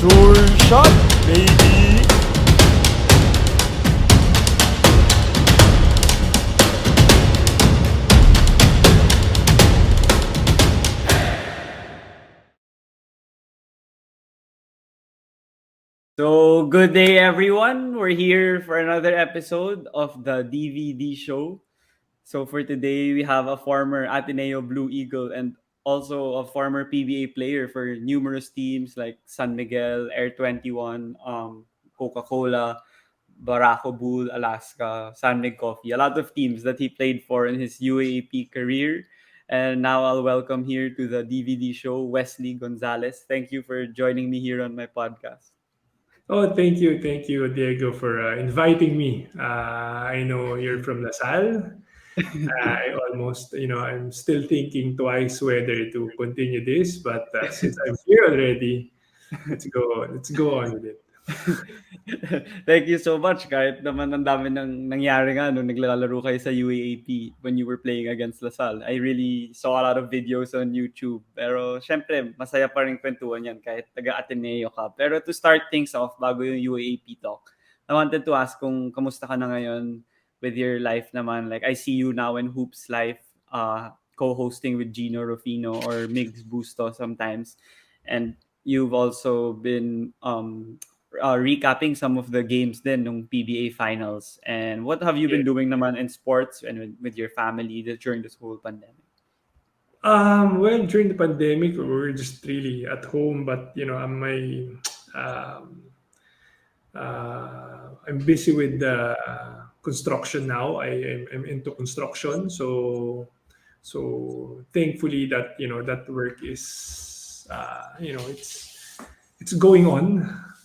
Sure shot, baby. So, good day, everyone. We're here for another episode of the DVD show. So, for today, we have a former Ateneo Blue Eagle and also a former PBA player for numerous teams like San Miguel, Air 21, Coca Cola, Barako Bull, Alaska, San Mig Coffee. A lot of teams that he played for in his UAAP career. And now I'll welcome here to the DVD show Wesley Gonzales. Thank you for joining me here on my podcast. Oh, thank you, Diego, for inviting me. I know you're from LaSalle. I almost, I'm still thinking twice whether to continue this, but since I'm here already, let's go on with it. Thank you so much. Kahit naman ang dami nang nangyari nga nung naglalaro kayo sa UAAP when you were playing against LaSalle. I really saw a lot of videos on YouTube. Pero syempre, masaya pa rin kwentuhan yan kahit taga-Ateneo ka. Pero to start things off, bago yung UAAP talk, I wanted to ask kung kamusta ka na ngayon with your life naman. Like, I see you now in Hoops Life, co-hosting with Gino Rufino or Migs Busto sometimes. And you've also been recapping some of the games then nung PBA finals. And what have you Yeah. been doing naman in sports and with your family during this whole pandemic? Well, during the pandemic, we were just really at home, but um, I'm busy with the construction now. I'm into construction, so thankfully that that work is it's going on,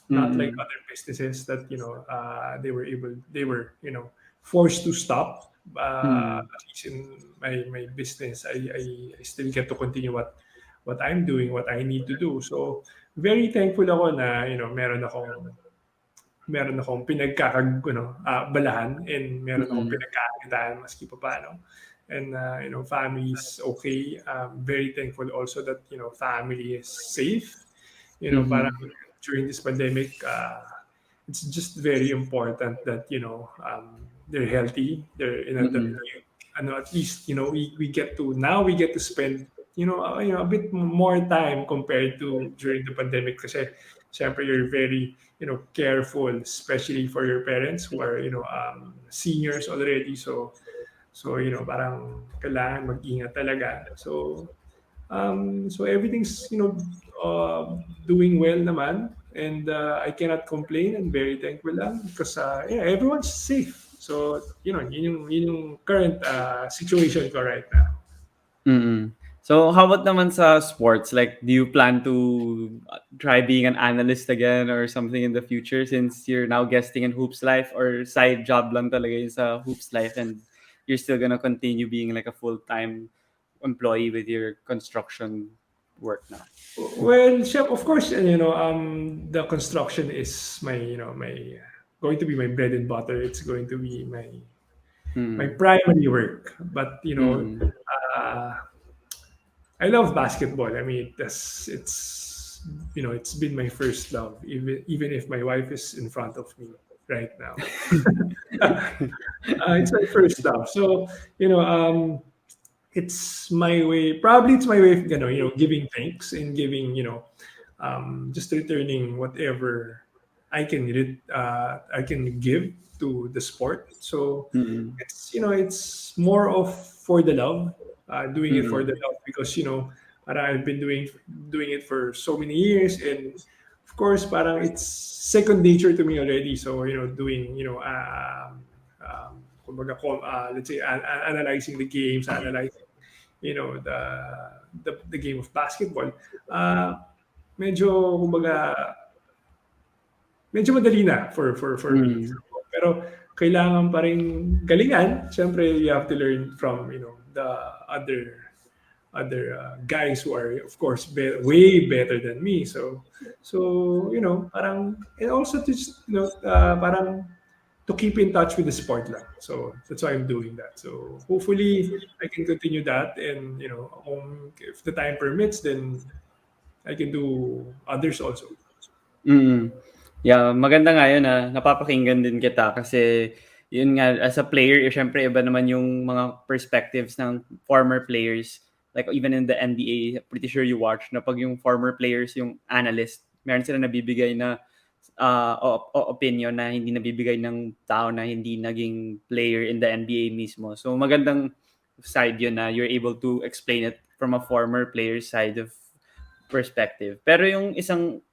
not like Mm-mm. other businesses that they were forced to stop. Mm-mm. At least in my business, I still get to continue what I'm doing, what I need to do. So very thankful ako na meron akong balahan, and meron akong Mm-mm. pinagkakakitaan maski papaano. And family is okay. Very thankful also that family is safe. Parang Mm-mm. during this pandemic, it's just very important that they're healthy. They're that Mm-mm. at least we get to spend a bit more time compared to during the pandemic, kasi syempre you're very careful, especially for your parents who are seniors already. So parang kailangan mag-ingat talaga. So everything's doing well naman, and I cannot complain, and very thankful lang because yeah, everyone's safe. So yun yung current situation ko right now. Mm-mm. So how about naman sa sports? Like, do you plan to try being an analyst again or something in the future since you're now guesting in Hoops Life, or side job lang talaga yun sa Hoops Life and you're still gonna continue being like a full-time employee with your construction work now? Well, chef, of course, and the construction is my going to be my bread and butter. It's going to be my Mm. primary work. But Mm. uh, I love basketball. I mean, it's been my first love, even if my wife is in front of me right now. It's my first love. So you know, it's my way. Probably it's my way of giving thanks and giving just returning whatever I can give to the sport. So Mm. it's more of for the love, doing it for the Mm. love, because parang I've been doing it for so many years, and of course parang it's second nature to me already. So doing kumbaga, let's say analyzing the games, analyzing the the game of basketball. Uh, medyo kumbaga medyo madali na for me. Mm. Pero kailangan pa rin galingan. Siyempre, you have to learn from, the other guys who are, of course, way better than me. So parang, and also to parang to keep in touch with the sport lang. So that's why I'm doing that. So hopefully I can continue that, and if the time permits, then I can do others also. Mm. Yeah, maganda nga yun na napapakinggan din kita kasi yun nga as a player, syempre iba naman yung mga perspectives ng former players. Like even in the NBA, pretty sure you watch na pag yung former players, yung analyst, meron sila nabibigay na opinion na hindi nabibigay ng tao na hindi naging player in the NBA mismo. So magandang side yun na you're able to explain it from a former player's side of perspective. Pero yung isang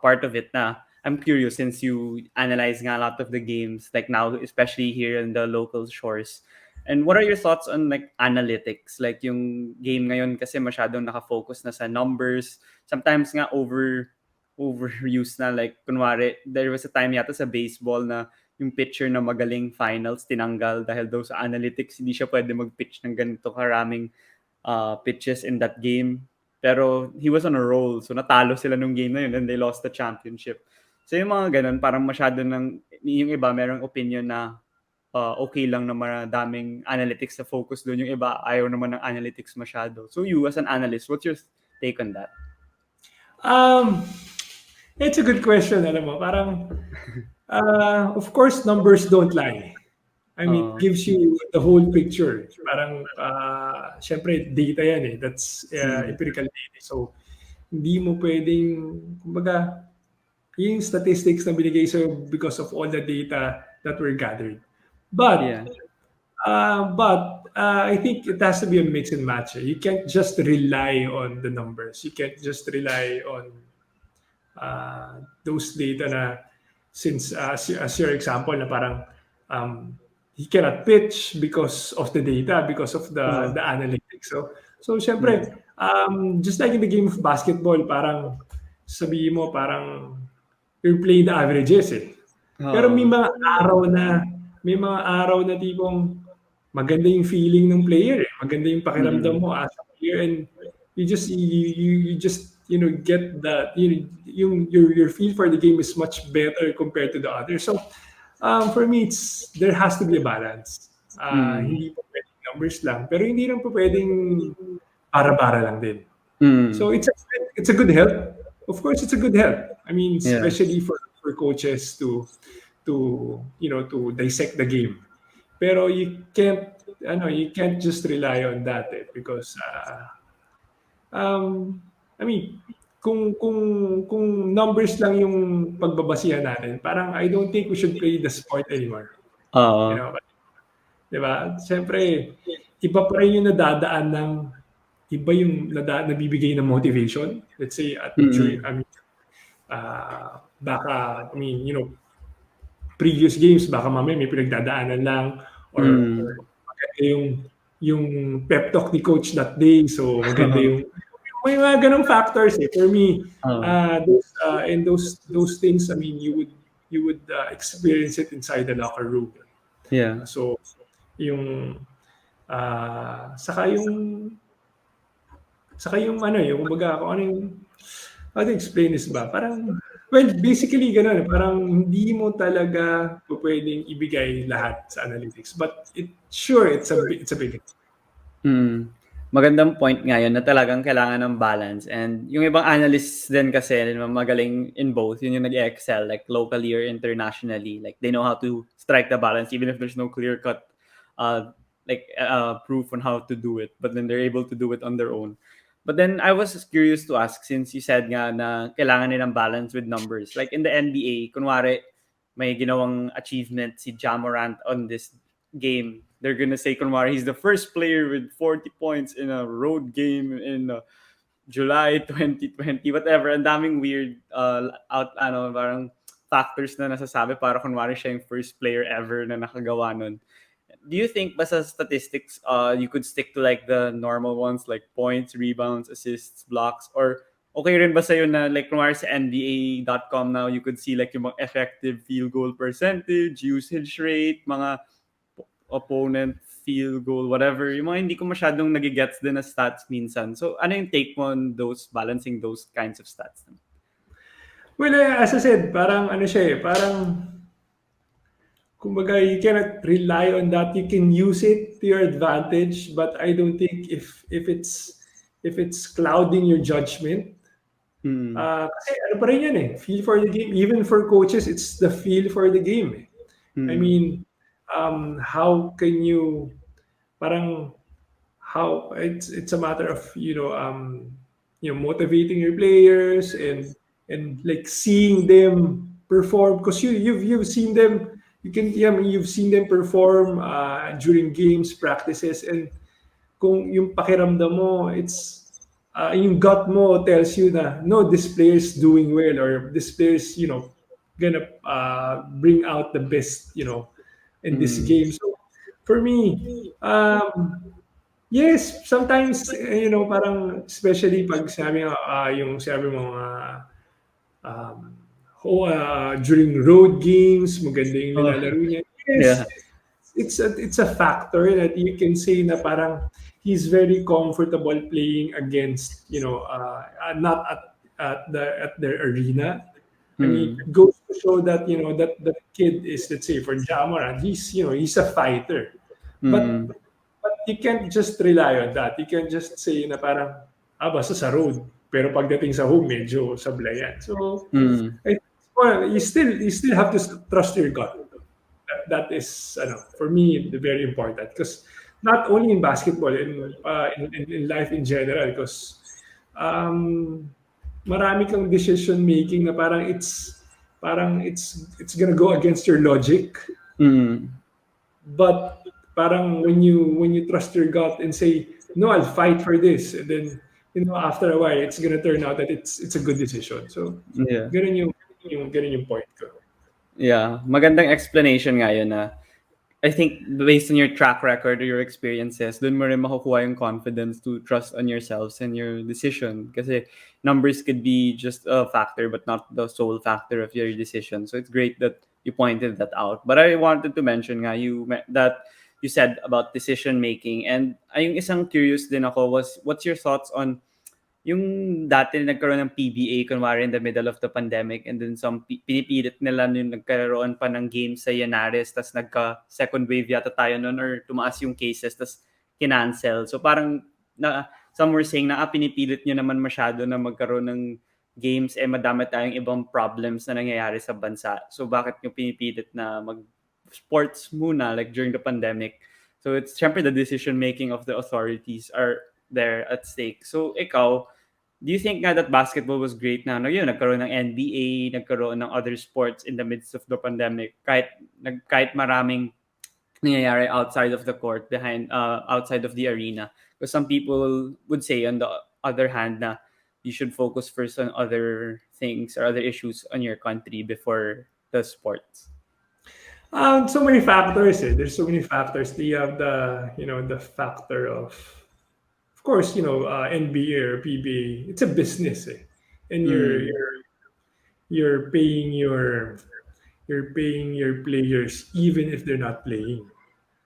part of it na I'm curious since you analyze nga a lot of the games like now especially here in the local shores. And what are your thoughts on like analytics? Like yung game ngayon kasi masyadong nakafocus na sa numbers. Sometimes nga overused na like kunwari there was a time yata sa baseball na yung pitcher na magaling finals tinanggal dahil daw sa analytics hindi siya pwede mag-pitch ng ganito karaming pitches in that game. Pero he was on a roll. So natalo sila nung game na yun and they lost the championship. So yung mga ganun, parang masyado ng, yung iba merong opinion na okay lang na maraming analytics sa focus doon. Yung iba ayaw naman ng analytics masyado. So you as an analyst, what's your take on that? It's a good question, alam mo. Parang, of course, numbers don't lie. I mean, it gives you the whole picture. Parang, syempre, data yan eh. That's empirical data. So, hindi mo pwedeng, kumbaga, yung statistics na binigay sa'yo because of all the data that were gathered. But, Yeah. I think it has to be a mix and match. You can't just rely on the numbers. You can't just rely on those data na since as your example na parang he cannot pitch because of the data, because of the analytics. So syempre, just like in the game of basketball, parang sabihin mo parang you're playing the averages eh. Pero may mga araw na tipong maganda yung feeling ng player eh. Maganda yung pakiramdam mo as a player and you just get that your feel for the game is much better compared to the others. So for me there has to be a balance. Hindi po pwedeng numbers lang, pero hindi rin po pwedeng para-para lang din. So it's a good help. Of course it's a good help. I mean, especially for coaches to dissect the game. Pero you can't just rely on that because I mean, kung numbers lang yung pagbabasihan natin, parang I don't think we should play the sport anymore. You know, diba? Siyempre, iba pa rin yung nadadaan ng iba yung nabibigay ng motivation. Let's say baka previous games baka mamaya may pinagdadaanan lang or maganda yung pep talk ni coach that day, so maganda yung may mga ganong factors eh. For me, those things, I mean, you would experience it inside the locker room. Yeah. So yung saka yung kumbaga kung ano yung how to explain this ba? Parang well, basically ganun, parang hindi mo talaga pwedeng ibigay lahat sa analytics, but it's a big Magandang point nga yun na talagang kailangan ng balance. And yung ibang analysts din kasi magaling in both. Yun yung nag-excel like locally or internationally. Like they know how to strike the balance even if there's no clear-cut proof on how to do it. But then they're able to do it on their own. But then I was curious to ask since you said nga na kailangan nilang balance with numbers. Like in the NBA, kunwari may ginawang achievement si Ja Morant on this game. They're gonna say kunwari he's the first player with 40 points in a road game in July 2020, whatever. Ang daming weird parang factors na nasasabi para kunwari siya yung first player ever na nakagawa nun. Do you think basta statistics you could stick to like the normal ones like points, rebounds, assists, blocks, or okay rin ba sa'yo na like kunwari sa NBA.com now you could see like yung mga effective field goal percentage, usage rate, mga opponent field goal, whatever. Yung mga hindi ko masyadong nagigets din na stats minsan. So ano yung take mo on those, balancing those kinds of stats? Well, as I said, parang parang kumbaga, you cannot rely on that. You can use it to your advantage, but I don't think if it's clouding your judgment, Mm. Kasi ano pa rin yan eh, feel for the game. Even for coaches, it's the feel for the game eh. I Mm. mean, how can you, parang, how it's a matter of motivating your players and like seeing them perform because you've seen them you can yeah, I mean, you've seen them perform during games practices and kung yung pakiramdam mo it's yung gut mo tells you na no this player is doing well or this player is gonna bring out the best in this Mm. game. So for me, yes, sometimes parang especially pag sabi nga yung sabi mo um, during road games, maganda yung Oh, nilalaro niya. yeah. Yes, it's a factor that you can say na parang he's very comfortable playing against not at their arena. I mean, Mm. it goes to show that that kid is, let's say for Jamaran, he's a fighter, but Mm. but you can't just rely on that. You can't just say na parang, basta sa road. Pero pagdating sa home, medyo sablayan. So, Mm. well, you still have to trust your gut. That is, for me, very important. Because not only in basketball, in life in general, because um, marami kang decision making na parang it's gonna go against your logic. Mm. But parang when you trust your gut and say, no, I'll fight for this, and then after a while, it's gonna turn out that it's a good decision. So, Yeah. ganun yung point ko. Yeah. Magandang explanation nga yun na I think based on your track record or your experiences, dun mo rin makukuha yung confidence to trust on yourselves and your decision. Kasi numbers could be just a factor but not the sole factor of your decision. So it's great that you pointed that out. But I wanted to mention nga that you said about decision making. And yung isang curious din ako was, what's your thoughts on yung dati nagkaroon ng PBA kunwari in the middle of the pandemic and then pinipilit nila yung nagkaroon pa ng games sa Yanares tas nagka second wave yata tayo noon or tumaas yung cases tas kinancel. So parang some were saying na pinipilit nyo naman masyado na magkaroon ng games madami tayong ibang problems na nangyayari sa bansa. So bakit nyo pinipilit na mag sports muna like during the pandemic? So it's syempre the decision making of the authorities are there at stake. So ikaw, do you think nga that basketball was great na yun, nagkaroon ng NBA, nagkaroon ng other sports in the midst of the pandemic, kahit maraming nangyayari outside of the court, outside of the arena? Because some people would say on the other hand na you should focus first on other things or other issues on your country before the sports. So many factors. There's so many factors. You have the factor of course, NBA or PBA. It's a business, and Mm. you're paying your players even if they're not playing.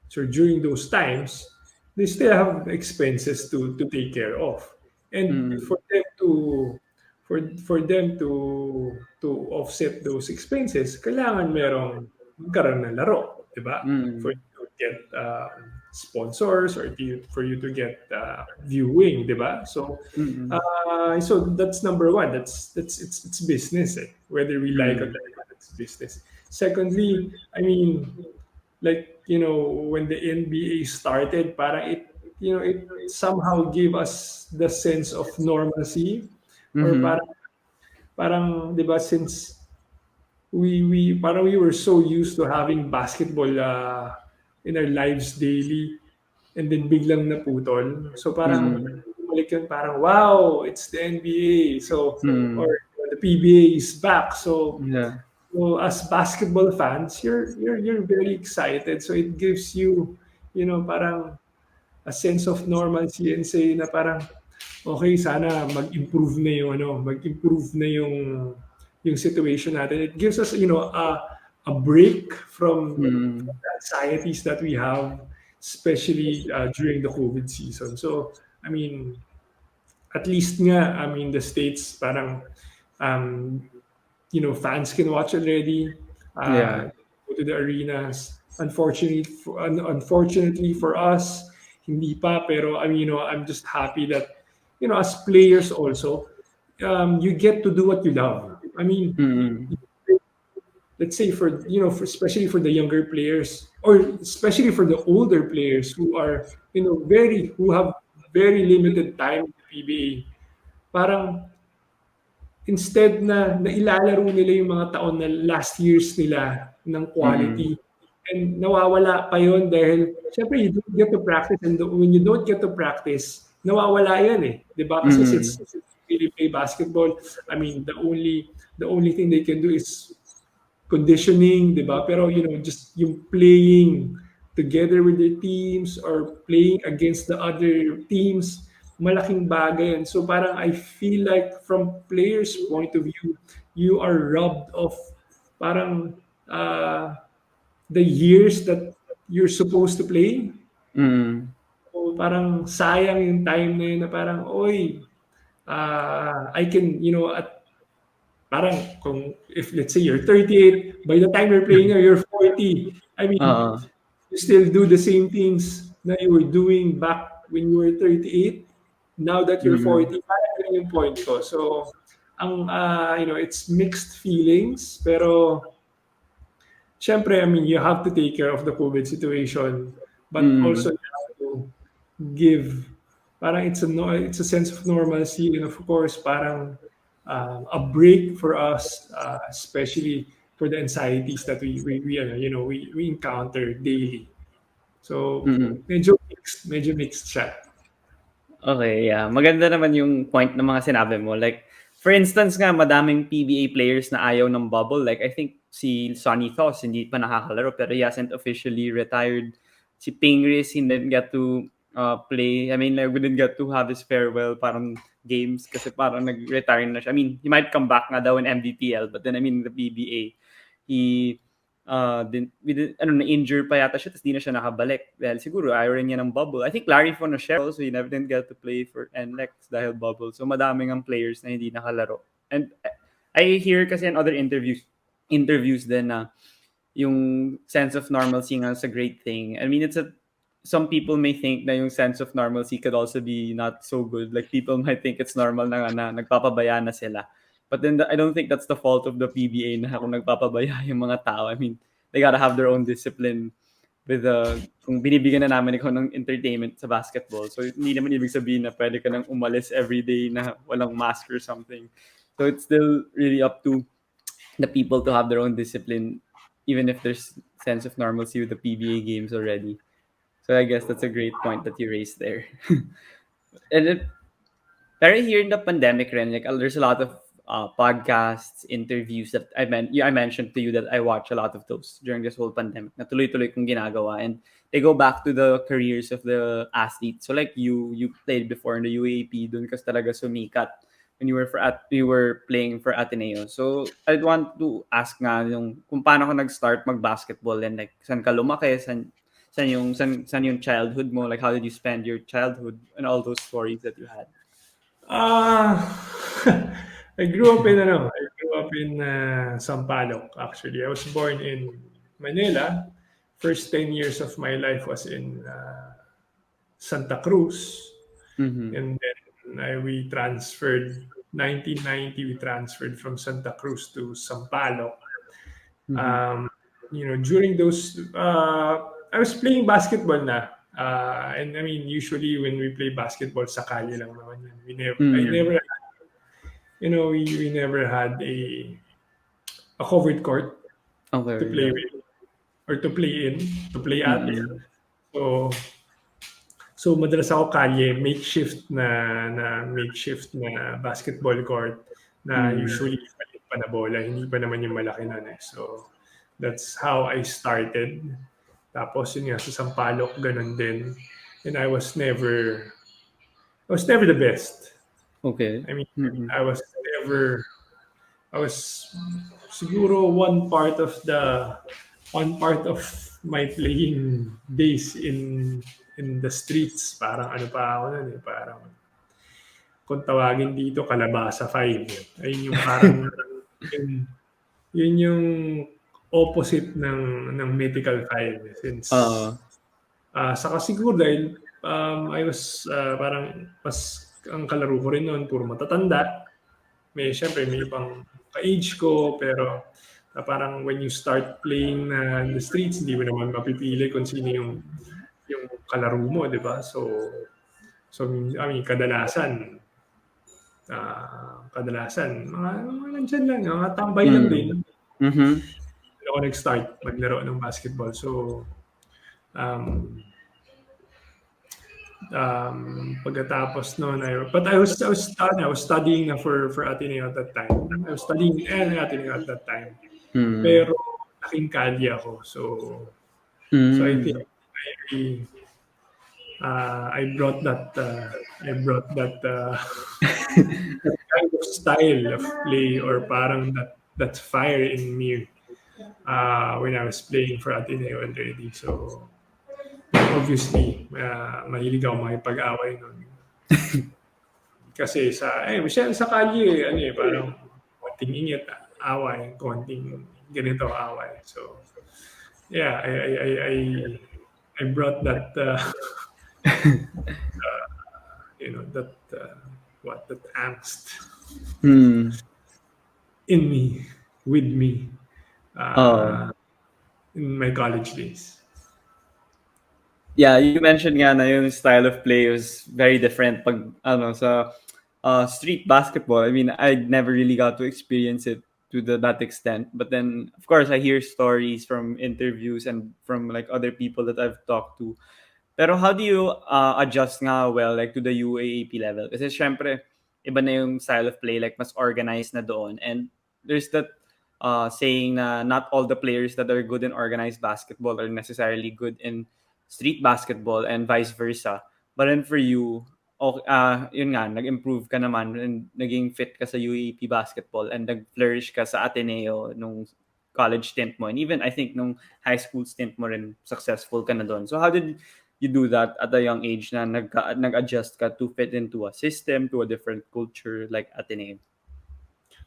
So during those times, they still have expenses to take care of, and Mm. for them to offset those expenses, kailangan magkaroon ng laro, di ba? For Mm. you to get sponsors or for you to get viewing, di ba? So Mm. so that's number one. It's business, whether we like it or Mm. not, it's business. Secondly, I mean, like when the NBA started, para it somehow gave us the sense of normalcy, or Mm. parang 'di ba, since we were so used to having basketball in our lives daily, and then biglang naputol. So parang Mm. bumalik yun, parang wow, it's the NBA. So or Mm. the PBA is back. Yeah. So as basketball fans, you're very excited. So it gives you, parang a sense of normalcy and say na parang okay, sana mag-improve na yung situation natin. It gives us, a break from Mm. the anxieties that we have, especially during the COVID season. So, I mean, at least nga, I mean, the states parang um, fans can watch already. Yeah. Go to the arenas. Unfortunately for us, hindi pa. Pero I mean, I'm just happy that as players also, you get to do what you love. I mean, Mm. let's say especially for the younger players, or especially for the older players who are who have very limited time in the PBA, parang instead na nailalaro nila yung mga taon na last years nila ng Mm. quality, and nawawala pa yon dahil syempre you don't get to practice, and when you don't get to practice, nawawala yan eh. 'Di ba? Kasi Mm. since they really play basketball, I mean, the only thing they can do is conditioning, 'di ba? Pero just yung playing together with their teams or playing against the other teams, malaking bagay yan. So parang I feel like from players' point of view, you are robbed of parang the years that you're supposed to play. Mm. So parang sayang yung time na yun na parang, oy, I can, parang kung if let's say you're 38, by the time you're playing now, you're 40. I mean, Oo. you still do the same things that you were doing back when you were 38. Now that you're Mm. 40, parang yun yung point ko. So, it's mixed feelings, pero syempre, I mean, you have to take care of the COVID situation, but Mm. also you have to give, parang it's a sense of normalcy, and of course parang a break for us, especially for the anxieties that we encounter daily. So Mm. medyo mixed siya. Okay, yeah. Maganda naman yung point ng mga sinabi mo. Like, for instance nga, madaming PBA players na ayaw ng bubble. Like, I think si Sonny Thos, hindi pa nakakalaro, pero he hasn't officially retired. Si Pingris, he didn't get to play. I mean, like, we didn't get to have his farewell parang games kasi parang nag-retire na siya. I mean, he might come back nga daw in MVPL, but then, I mean, the PBA, he na-injure pa yata siya tapos di na siya nakabalik. Dahil siguro ayaw rin niya ng bubble. I think Larry Fonoshel also, he never didn't get to play for NLEX dahil bubble. So madaming ang players na hindi nakalaro. And I hear kasi in other interviews din na yung sense of normalcy nga is a great thing. I mean, some people may think na yung sense of normalcy could also be not so good. Like people might think it's normal na nagpapabaya na sila. But then I don't think that's the fault of the PBA na kung nagpapabaya yung mga tao. I mean, they gotta have their own discipline with kung binibigyan na namin ikaw ng entertainment sa basketball. So hindi naman ibig sabihin na pwede ka nang umalis every day na walang mask or something. So it's still really up to the people to have their own discipline, even if there's sense of normalcy with the PBA games already. So I guess that's a great point that you raised there. And it, pero here in the pandemic rin, like there's a lot of podcasts, interviews that I mentioned to you that I watch a lot of those during this whole pandemic. Na tuloy-tuloy kong ginagawa, and they go back to the careers of the athletes. So like you played before in the UAP, dun ka talaga sumikat when you were playing for Ateneo. So I'd want to ask nga yung kung paano ka nag-start mag-basketball, and like saan ka lumaki, saan yung childhood mo, like how did you spend your childhood and all those stories that you had. Ah, I grew up in Sampaloc, actually. I was born in Manila. First 10 years of my life was in Santa Cruz. Mm-hmm. And then we transferred, 1990, we transferred from Santa Cruz to Sampaloc. Mm-hmm. During those, I was playing basketball na. And I mean, usually when we play basketball, sa kalye lang naman yan. I never, we never had a covered court Okay, to play yeah. with or to play at. Mm-hmm. So madalas ako kalye, makeshift na basketball court na usually palit pa na bola, hindi pa naman yung malaki nun eh. So that's how I started. Tapos yun nga, sa Sampaloc, ganun din. And I was never the best. Okay. I mean, Mm-hmm. I was siguro one part of my playing days in the streets. Parang ano pa ako nun eh, parang kung tawagin dito, Kalabasa 5. Ayun yung parang, yun yung opposite ng Mythical 5. Since, saka siguro dahil I was parang ang kalaro ko rin noon, puro matatanda. syempre may ibang ka-age ko, pero parang when you start playing na in the streets, hindi mo naman mapipili kung sino yung kalaro mo, di ba? So I mean, kadalasan, mga nandyan lang, mga tambay lang din. Mm-hmm. Ako nag-start maglaro ng basketball. So, um, pagkatapos noon, but I was studying na for Ateneo at that time. I was studying Ateneo at that time. Pero laking kalye ako. So I think I brought that that kind of style of play, or parang that fire in me when I was playing for Ateneo already. So obviously, mahilig ako makipag-away nun. Kasi sa kalye, parang konting ingit, away, konting ganito, away. So, yeah, I brought that, that angst in me, with me, in my college days. Yeah, you mentioned nga na yung style of play was very different pag sa street basketball. I mean, I never really got to experience it to that extent. But then, of course, I hear stories from interviews and from like other people that I've talked to. Pero how do you adjust nga like to the UAAP level? Kasi syempre, iba na yung style of play, like mas organized na doon. And there's that saying na not all the players that are good in organized basketball are necessarily good in street basketball and vice versa. But then for you, yun nga, nag-improve ka naman and naging fit ka sa UAAP basketball and nag-flourish ka sa Ateneo nung college stint mo. And even I think nung high school stint mo rin, successful ka na doon. So how did you do that at a young age na nag-adjust ka to fit into a system, to a different culture like Ateneo?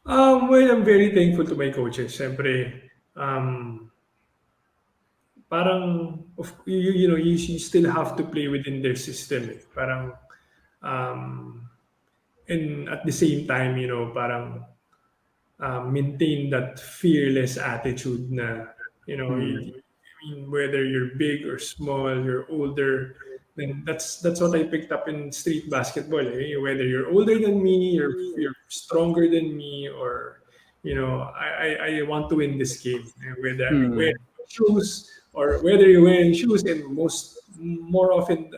Well, I'm very thankful to my coaches. Siyempre, parang you still have to play within their system. Parang and at the same time, parang maintain that fearless attitude na, I mean, whether you're big or small, you're older, then that's what I picked up in street basketball. Whether you're older than me, you're stronger than me, or I want to win this game. Whether I'm wearing shoes or whether you're wearing shoes, and more often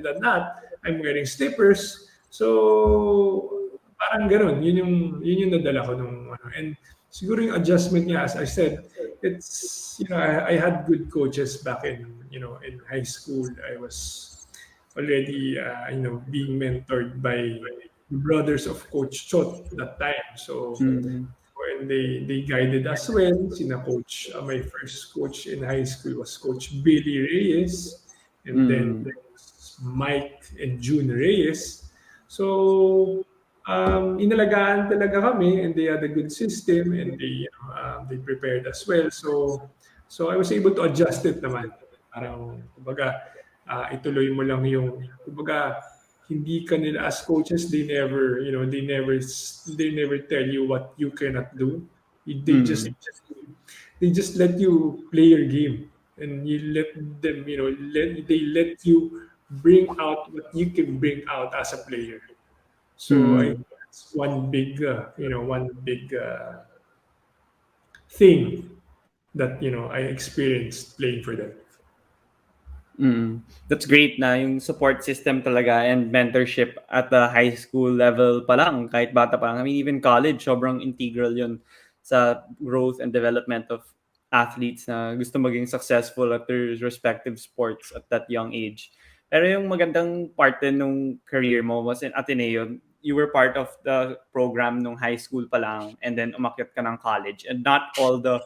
than not, I'm wearing slippers. So parang gano'n, yun yung nadala ko nung and siguro yung adjustment niya, as I said, it's I had good coaches back in high school. I was already being mentored by the brothers of Coach Chot that time. So when they guided us well, my first coach in high school was Coach Billy Reyes, and then there was Mike and June Reyes. So inalagaan talaga kami, and they had a good system, and they prepared us well. So I was able to adjust it naman. Parang kumbaga ituloy mo lang yung kumbaga hindi ka nila as coaches, they never tell you what you cannot do. They just let you play your game, and you let them they let you bring out what you can bring out as a player. So I think that's one big thing that I experienced playing for them. That's great na yung support system talaga and mentorship at the high school level pa lang, kahit bata pa lang. I mean, even college, sobrang integral yun sa growth and development of athletes na gusto maging successful at their respective sports at that young age. Pero yung magandang part din nung career mo was in Ateneo. You were part of the program nung high school pa lang, and then umakyat ka ng college. And not all the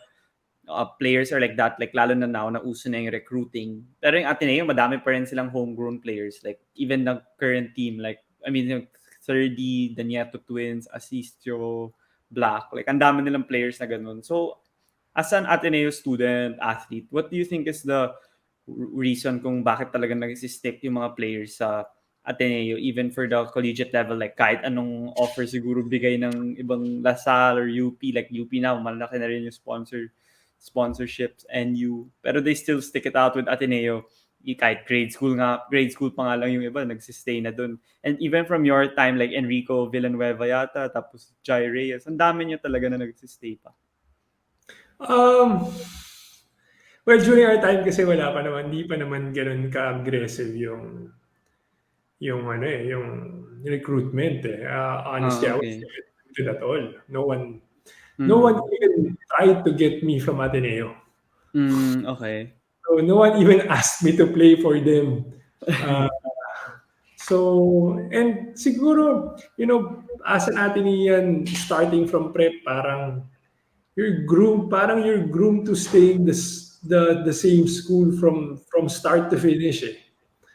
players are like that, like lalo na now na uso na yung recruiting. Pero yung Ateneo, madami pa rin silang homegrown players, like even the current team, like I mean yung 30, the Nieto twins, Asistio, Black, like ang dami nilang players na ganun. So as an Ateneo student athlete, what do you think is the reason kung bakit talaga nag-stick yung mga players sa Ateneo, even for the collegiate level, like kahit anong offer siguro bigay ng ibang Lasal or UP, like UP now, malaki na rin yung sponsorships, NU, pero they still stick it out with Ateneo. Kahit grade school pa nga lang yung iba, nagsistay na dun. And even from your time, like Enrico Villanueva yata, tapos Jai Reyes, ang dami nyo talaga na nagsistay pa. Well, during our time kasi wala pa naman, hindi pa naman ganun ka-aggressive yung yung recruitment eh. Honestly, I was Okay. not recruited at all. No one Mm. even tried to get me from Ateneo. Okay. So no one even asked me to play for them. Uh, so, and siguro, as an Atenean, starting from prep, you're groomed to stay in the same school from start to finish eh.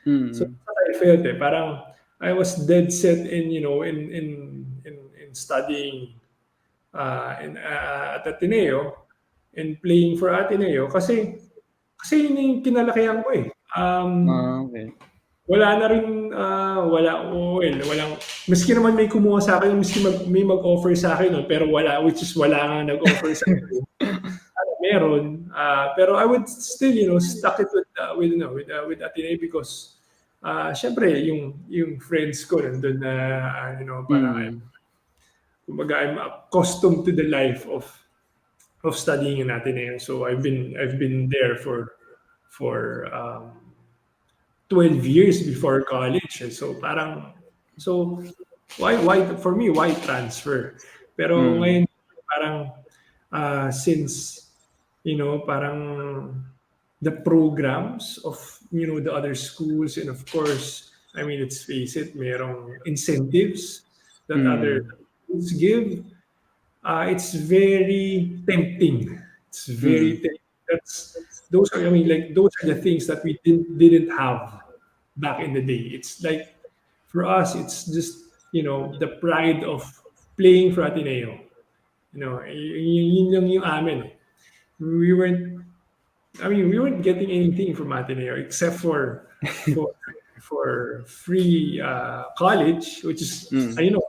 So Mm. that's what I felt eh. Parang I was dead set in, in studying at Ateneo and playing for Ateneo kasi yun yung kinalakihan ko eh. Okay. Wala na rin, walang, maski naman may kumuha sa akin, may mag-offer sa akin nun, pero which is wala nga nag-offer sa akin. Meron, pero I would still, stuck it with Ateneo because, syempre, yung friends ko nandun na, parang, Mm. kumbaga, I'm accustomed to the life of studying in Ateneo. So I've been there for 12 years before college. So parang why for me why transfer? Pero Mm. ngayon parang since parang the programs of the other schools, and of course I mean let's face it, merong incentives that other Mm. schools give. It's very tempting. It's very Mm. tempting. Those are, I mean, like those are the things that we didn't have back in the day. It's like for us, it's just the pride of playing for Ateneo. Yun lang yung amin eh. We weren't, I mean, we weren't getting anything from Ateneo except for for free college, which is Mm. a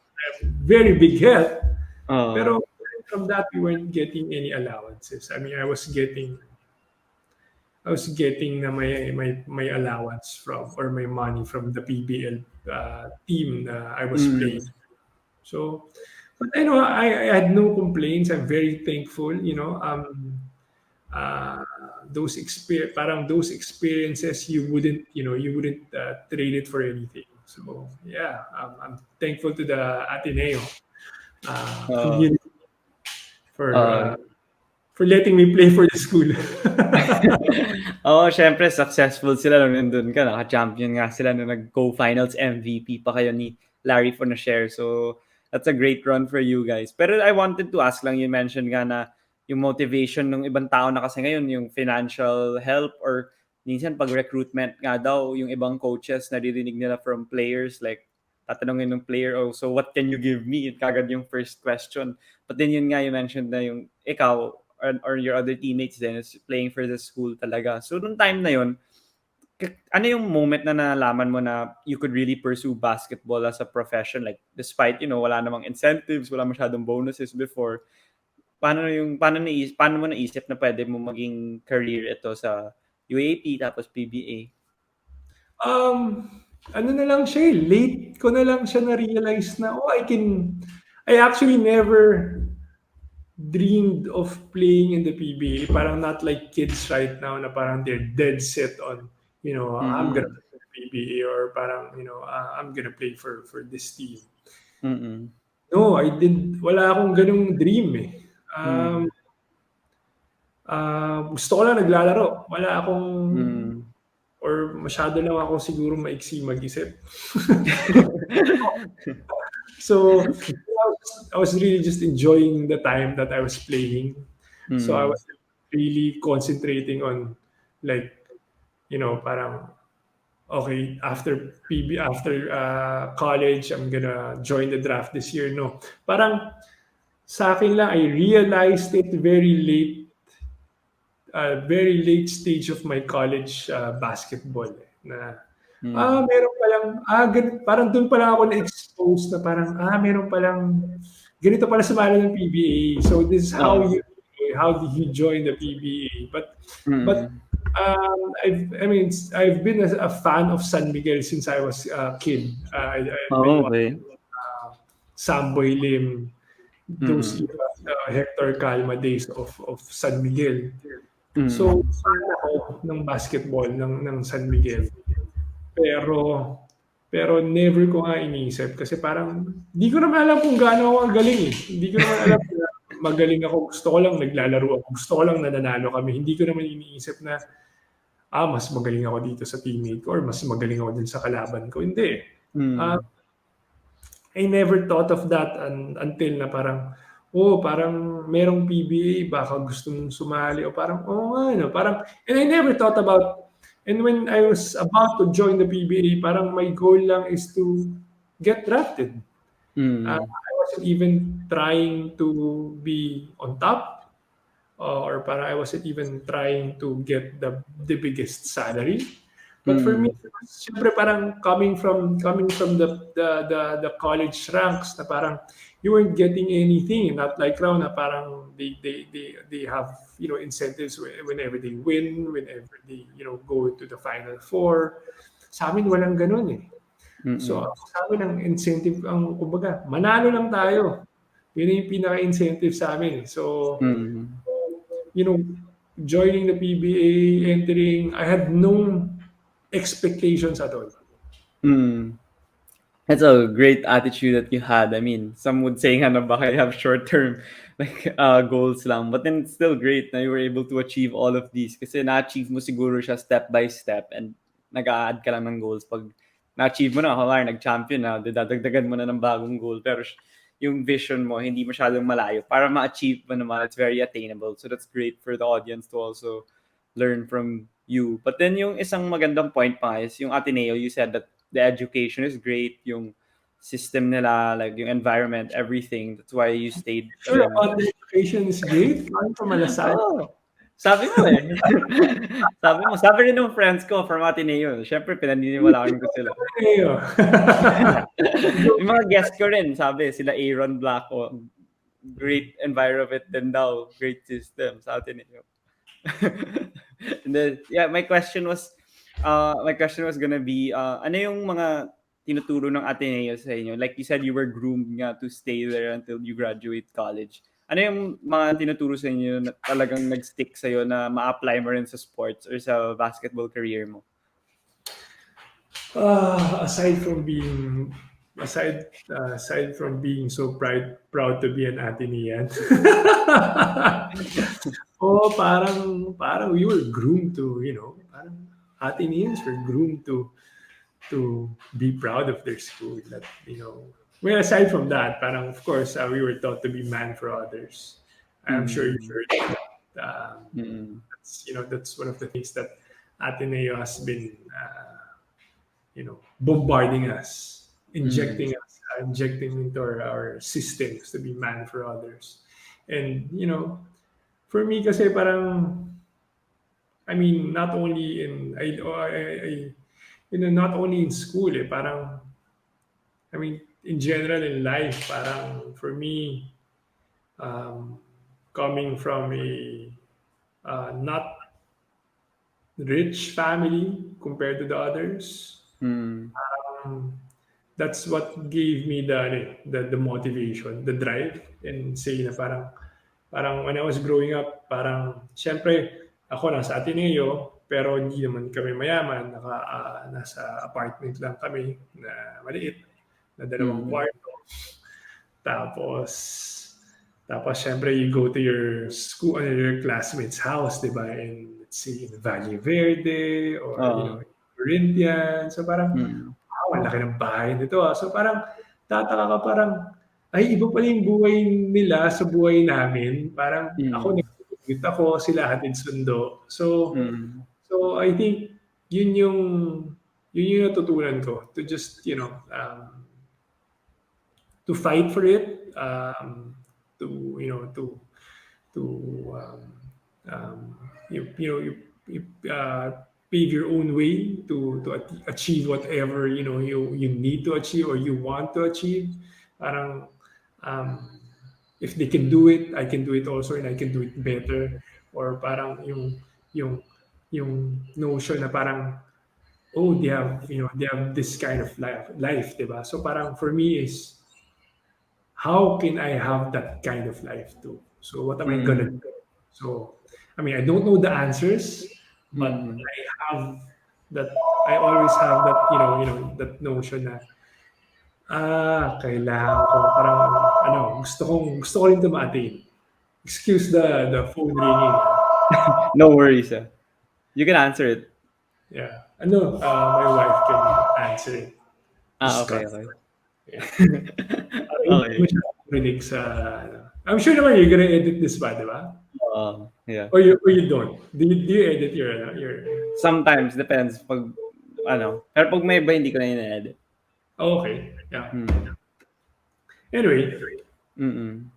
very big help. Oo. Pero from that, we weren't getting any allowances. I mean, I was getting na my allowance from, or my money from the PBL team na I was Mm. playing. So, but I had no complaints. I'm very thankful. Uh, those experiences you wouldn't trade it for anything. So yeah, I'm thankful to the Ateneo Oo. community for Oo. for letting me play for the school. Oo, syempre successful sila nung nandun ka, naka-champion nga sila nung nag-co-finals MVP pa kayo ni Larry Fonacier. So, that's a great run for you guys. Pero I wanted to ask lang, you mentioned nga na yung motivation ng ibang tao na kasi ngayon, yung financial help or minsan pag recruitment nga daw, yung ibang coaches naririnig nila from players like tatanungin ng player, oh, so what can you give me? It kagad yung first question. But then yun nga, you mentioned na yung ikaw, or your other teammates then is playing for the school talaga. So, nung time na yun, ano yung moment na nalaman mo na you could really pursue basketball as a profession? Like, despite, wala namang incentives, wala masyadong bonuses before, paano mo naisip na pwede mo maging career ito sa UAP tapos PBA? Ano na lang siya eh, late ko na lang siya na-realize na, I actually never dreamed of playing in the PBA. Parang not like kids right now na parang they're dead set on, I'm gonna Mm. play in the PBA, or parang, I'm gonna play for this team. Mm. No, wala akong ganung dream eh. Mm. Gusto ko lang naglalaro. Wala akong, Mm. or masyado lang ako siguro maiksi mag-isip. So I was really just enjoying the time that I was playing. So I Mm. was really concentrating on, like, parang okay, after college, I'm gonna join the draft this year. No, parang sa akin lang, I realized it very late stage of my college basketball. Na Meron palang, parang doon pa lang ako na-expose na parang, meron palang, ganito pala sumali ng PBA. So this is how Oo. how did you join the PBA? But Mm. I've been a fan of San Miguel since I was a kid. I've been Oh, watching okay. Samboy Lim, those Mm. Hector Calma days of San Miguel. So, Mm. fan ako ng basketball ng San Miguel. Pero pero never ko nga iniisip kasi parang di ko naman alam kung gaano ako galing eh. Hindi ko naman alam na magaling ako. Gusto ko lang naglalaro ako. Gusto ko lang nananalo kami. Hindi ko naman iniisip na mas magaling ako dito sa teammate ko or mas magaling ako dun sa kalaban ko. Hindi. Ah, Mm. I never thought of that until na parang merong PBA, baka gusto mong sumali o parang, nga, no, parang, and I never thought about, and when I was about to join the PBA, parang my goal lang is to get drafted. Mm. I wasn't even trying to be on top, or parang I wasn't even trying to get the biggest salary. But for me, Mm. syempre parang coming from the college ranks na parang you weren't getting anything. Not like now na parang they have incentives whenever they win, whenever they go to the Final Four. Sa amin walang ganun eh. So Mm. sa amin ang incentive kumbaga manalo lang tayo. Yun yung pinaka-incentive sa amin. So Mm. you know, joining the PBA, entering, I had no expectations at all. Mm. That's a great attitude that you had. I mean, some would say nga na baka you have short-term goals lang. But then it's still great na you were able to achieve all of these kasi na-achieve mo siguro siya step by step and nag-a-add ka lang ng goals. Pag na-achieve mo na, nag-champion na, dadagdagan mo na ng bagong goal. Pero yung vision mo, hindi masyadong malayo. Para ma-achieve mo naman, it's very attainable. So that's great for the audience to also learn from you. But then yung isang magandang point pa is yung Ateneo, you said that the education is great, yung system nila, like yung environment, everything. That's why you stayed Sure dun. about the education is great. Coming from Malasad. Oh, sabi mo eh. sabi rin ng friends ko from Ateneo. Siyempre, pinaniniwalaan ko sila. Yung mga guest ko rin, sabi, sila Aaron Black, great environment din daw, great system sa Ateneo. And then, yeah, my question was gonna be, ano yung mga tinuturo ng Ateneo sa inyo? Like you said, you were groomed nga to stay there until you graduate college. Ano yung mga tinuturo sa inyo na talagang nag-stick sa'yo na ma-apply mo rin sa sports or sa basketball career mo? Aside from being so proud to be an Atenean. Parang we were groomed to, parang Ateneans were groomed to be proud of their school. That well, aside from that, parang of course we were taught to be man for others. I'm sure you've heard that. That's one of the things that Ateneo has been bombarding us, injecting into our systems to be man for others. And for me kasi parang not only not only in school parang in general in life, parang for me coming from a not rich family compared to the others, that's what gave me the motivation, the drive, and say na parang when I was growing up, parang syempre ako nasa Ateneo pero hindi naman kami mayaman, nasa apartment lang kami na maliit na dalawang kwarto. Tapos syempre you go to your school or your classmates' house, 'di ba? And let's say in Valle Verde or Corinthian. So parang ang laki ng bahay nito. So parang tataka ka parang ay iba pala yung buhay nila sa buhay namin. Parang ako nag-commute ako, sila hatid sundo. So I think yun yung natutunan ko to just to fight for it, to to you pave your own way to achieve whatever you need to achieve or you want to achieve. Parang um, if they can do it, I can do it also, and I can do it better. Or parang yung yung notion na parang, oh, they have this kind of life, diba? So parang for me is, how can I have that kind of life too? So what am I gonna Mm. do? So I mean, I don't know the answers, but Mm. have that I always have that, that notion na kailangan ko parang ano, gusto ko rin tumatin. Excuse the phone ringing. No worries. You can answer it. Yeah. Ano, my wife can answer it. Ah, Just okay, cut. okay. Yeah. Hindi Okay. mo siya marinig sa ano. I'm sure naman you're gonna edit this ba, di ba? Yeah. Or you don't. Do you edit your Sometimes depends pag ano. Pero pag may iba hindi ko na ina-edit. okay. Yeah. Hmm. Anyway, Mm.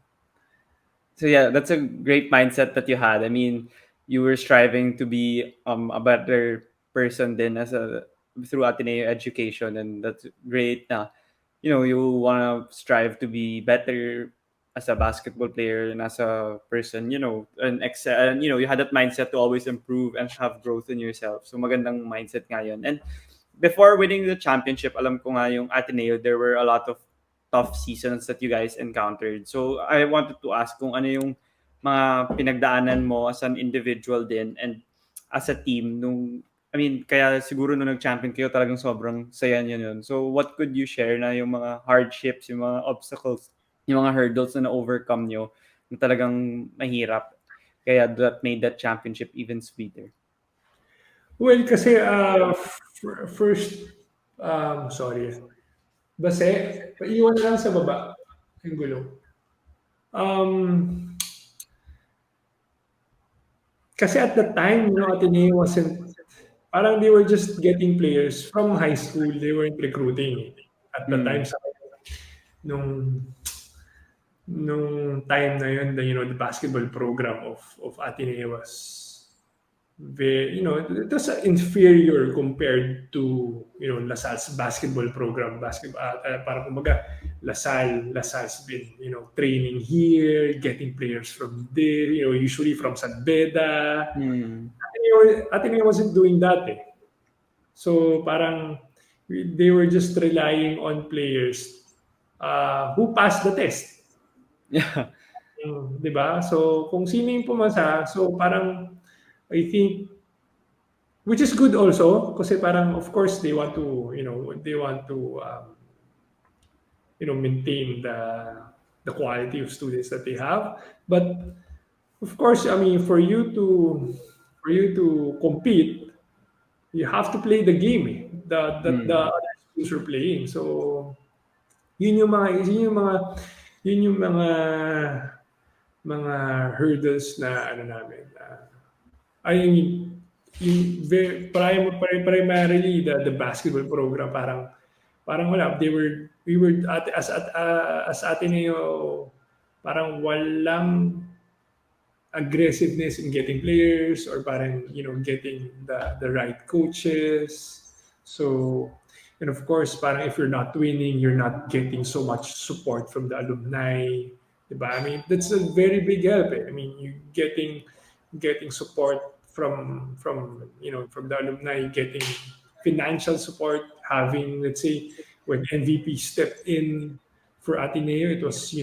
So yeah, that's a great mindset that you had. I mean, you were striving to be a better person then as a through Ateneo education, and that's great na you want to strive to be better as a basketball player and as a person, and excel, and you had that mindset to always improve and have growth in yourself. So magandang mindset nga yun. And before winning the championship, alam ko nga yung Ateneo, there were a lot of tough seasons that you guys encountered. So I wanted to ask kung ano yung mga pinagdaanan mo as an individual din and as a team nung I mean, kaya siguro nung nag-champion kayo talagang sobrang saya niyo yun. So what could you share na yung mga hardships, yung mga obstacles, yung mga hurdles na na-overcome nyo na talagang mahirap? Kaya that made that championship even sweeter. well, kasi first, sorry. Base, iwan lang sa baba. Ang gulo. Um, Kasi at the time, Ateneo wasn't, parang they were just getting players from high school. They weren't recruiting at the time. Mm. Nung time na yun, the basketball program of Ateneo was very, it was inferior compared to, LaSalle's basketball program. Parang kumbaga, LaSalle's been, training here, getting players from there, usually from San Beda. Mm. Ateneo wasn't doing that eh. So parang they were just relying on players who passed the test. Yeah. Di ba? So kung sino yung pumasa, so parang I think, which is good also kasi parang of course they want to, maintain the quality of students that they have. But of course, I mean, for you to compete, you have to play the game that the Mm. other schools are playing. So yun yung mga hurdles na ano namin. I mean, primarily the basketball program parang wala, we were as Ateneo, parang walang aggressiveness in getting players or parang getting the right coaches. So, and of course parang if you're not winning, you're not getting so much support from the alumni, diba? I mean, that's a very big help eh. I mean, you getting support from the alumni, getting financial support, having, let's say, when MVP stepped in for Ateneo, it was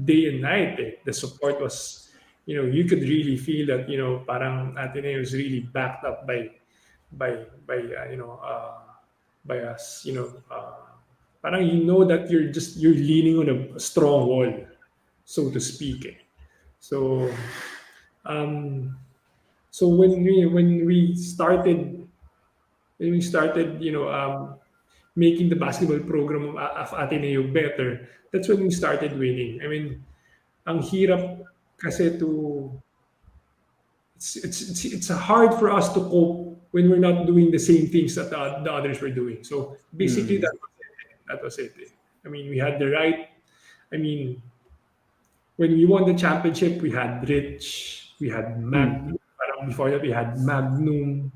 day and night eh. The support was, you could really feel that, parang Ateneo is really backed up by us, parang that you're leaning on a strong wall, so to speak eh. So um so when we started making the basketball program of Ateneo better, that's when we started winning. I mean, ang hirap kasi it's hard for us to cope when we're not doing the same things that the others were doing. So basically, Mm. that was it. I mean, we had the right. I mean, when we won the championship, we had Rich, we had Mac, Mm. parang before that we had Magnum.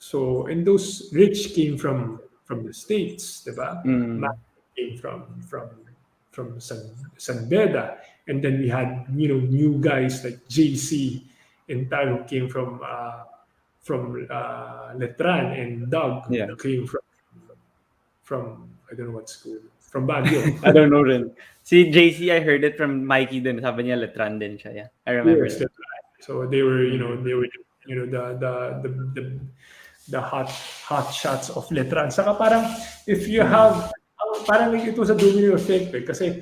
So, and those rich came from the States, diba? Mm. Magnum came from San Beda. And then we had, new guys like JC and Tal who came from Letran, and Doug who Yeah. came from I don't know what school, from Baguio. I don't know rin. Si JC, I heard it from Mikey din. Sabi niya, Letran din siya. Yeah. I remember Yes, that. that's right. So they were, Mm. the hot shots of Letran. Saka parang if you Mm. have parang like ito sa domino effect kasi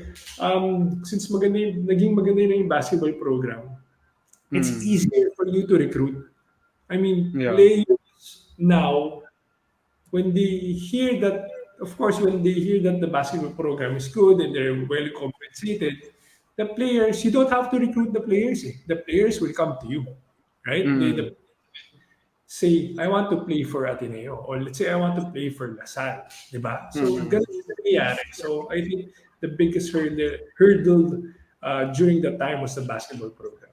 since naging maganda na yung basketball program, it's Mm. easier for you to recruit. I mean, Yeah. players now, when they hear that, of course, when they hear that the basketball program is good and they're well compensated, the players, you don't have to recruit the players. The players will come to you, right? The Mm. say, I want to play for Ateneo, or let's say I want to play for LaSalle, di ba? So, Mm. ganun yung nangyayari. So, I think the biggest hurdle during that time was the basketball program.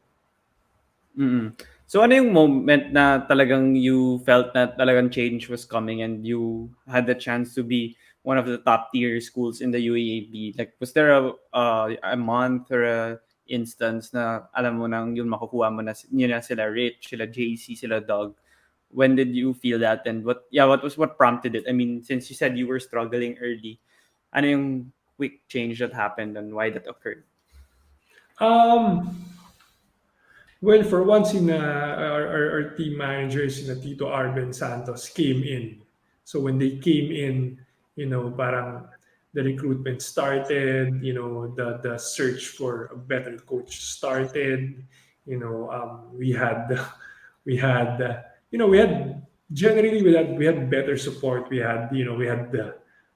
Mm. So ano yung moment na talagang you felt na talagang change was coming and you had the chance to be one of the top tier schools in the UAAP? Like, was there a month or a instance na alam mo nang yun makukuha mo na yun na sila Rich, sila JC, sila Doug? When did you feel that, and what prompted it? I mean, since you said you were struggling early, ano yung quick change that happened and why that occurred? Um, Well, for once, our team managers, Tito Arben Santos, came in. So when they came in, parang the recruitment started. The search for a better coach started. We had we had we had generally we had better support. We had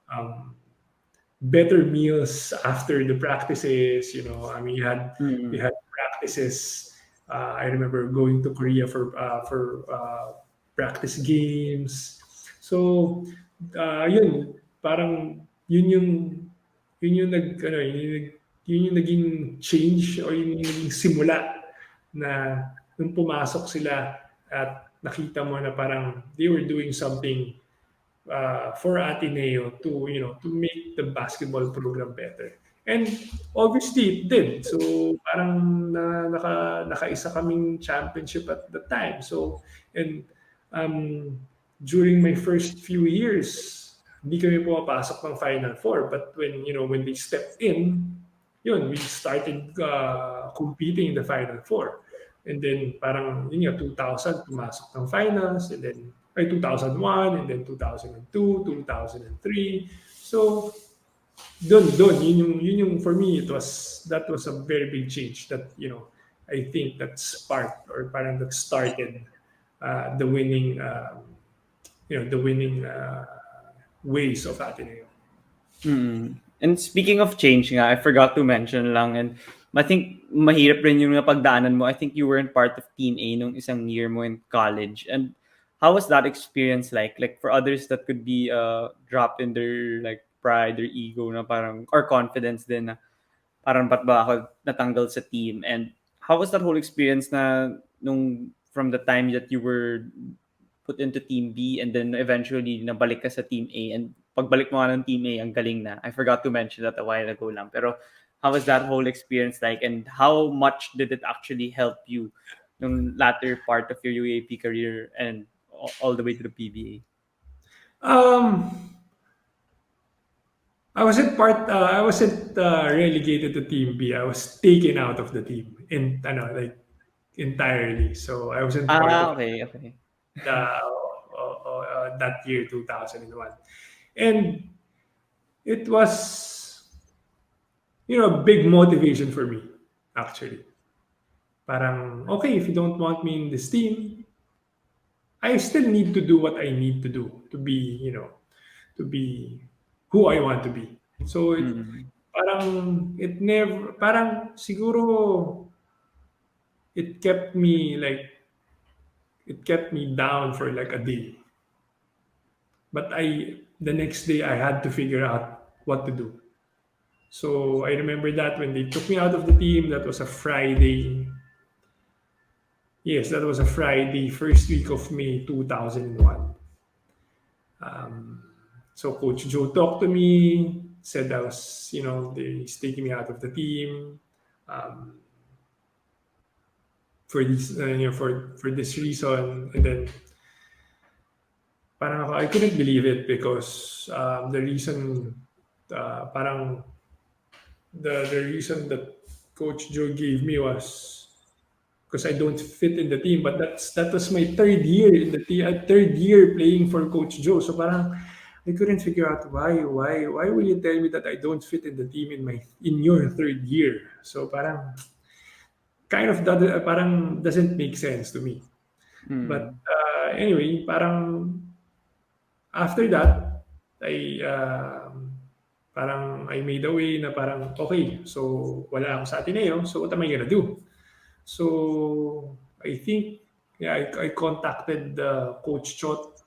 um, better meals after the practices. I mean, we Mm. had practices. I remember going to Korea for practice games. So, yun, parang yun yung nag ano, yun yung naging change o yun yung naging simula na nung pumasok sila at nakita mo na parang they were doing something for Ateneo to make the basketball program better. And obviously it did. So parang nakaisa kaming championship at the time. So and um, during my first few years, hindi kami pumapasok ng Final Four. But when they stepped in, we started competing in the Final Four. And then parang 2000 pumasok ng finals, and then 2001, and then 2002, 2003. So yun yung for me, that was a very big change that I think that sparked or parang that started the winning ways of Ateneo. Mm. And speaking of change nga, I forgot to mention lang, and I think mahirap rin yung napagdaanan mo. I think you weren't part of Team A nung isang year mo in college. And how was that experience like? Like for others that could be a drop in their like pride or ego na parang or confidence din na parang ba't ba ako natanggal sa team? And how was that whole experience na nung from the time that you were put into Team B and then eventually nabalik ka sa Team A, and pagbalik mo nga ng Team A, ang galing na. I forgot to mention that a while ago lang. Pero how was that whole experience like, and how much did it actually help you nung latter part of your UAP career and all the way to the PBA? Um, I wasn't relegated to Team B. I was taken out of the team like entirely. So I wasn't part of Okay, okay. that year 2001, and it was a big motivation for me actually. Parang okay, if you don't want me in this team, I still need to do what I need to do to be who I want to be. So Mm. parang siguro it kept me down for like a day. But the next day I had to figure out what to do. So I remember that when they took me out of the team, that was a Friday. Yes, that was a Friday, first week of May 2001. So Coach Joe talked to me, said I was, he's taking me out of the team um, for this, for this reason, and then parang I couldn't believe it because the reason, parang the reason that Coach Joe gave me was because I don't fit in the team. But that was my third year in the team, third year playing for Coach Joe. So parang I couldn't figure out why will you tell me that I don't fit in the team in your third year? So parang kind of parang doesn't make sense to me. But Mm. anyway, parang after that, parang I made a way na parang okay, so wala ako sa Ateneo, so what am I gonna do? So I think, yeah, I contacted Coach Chot,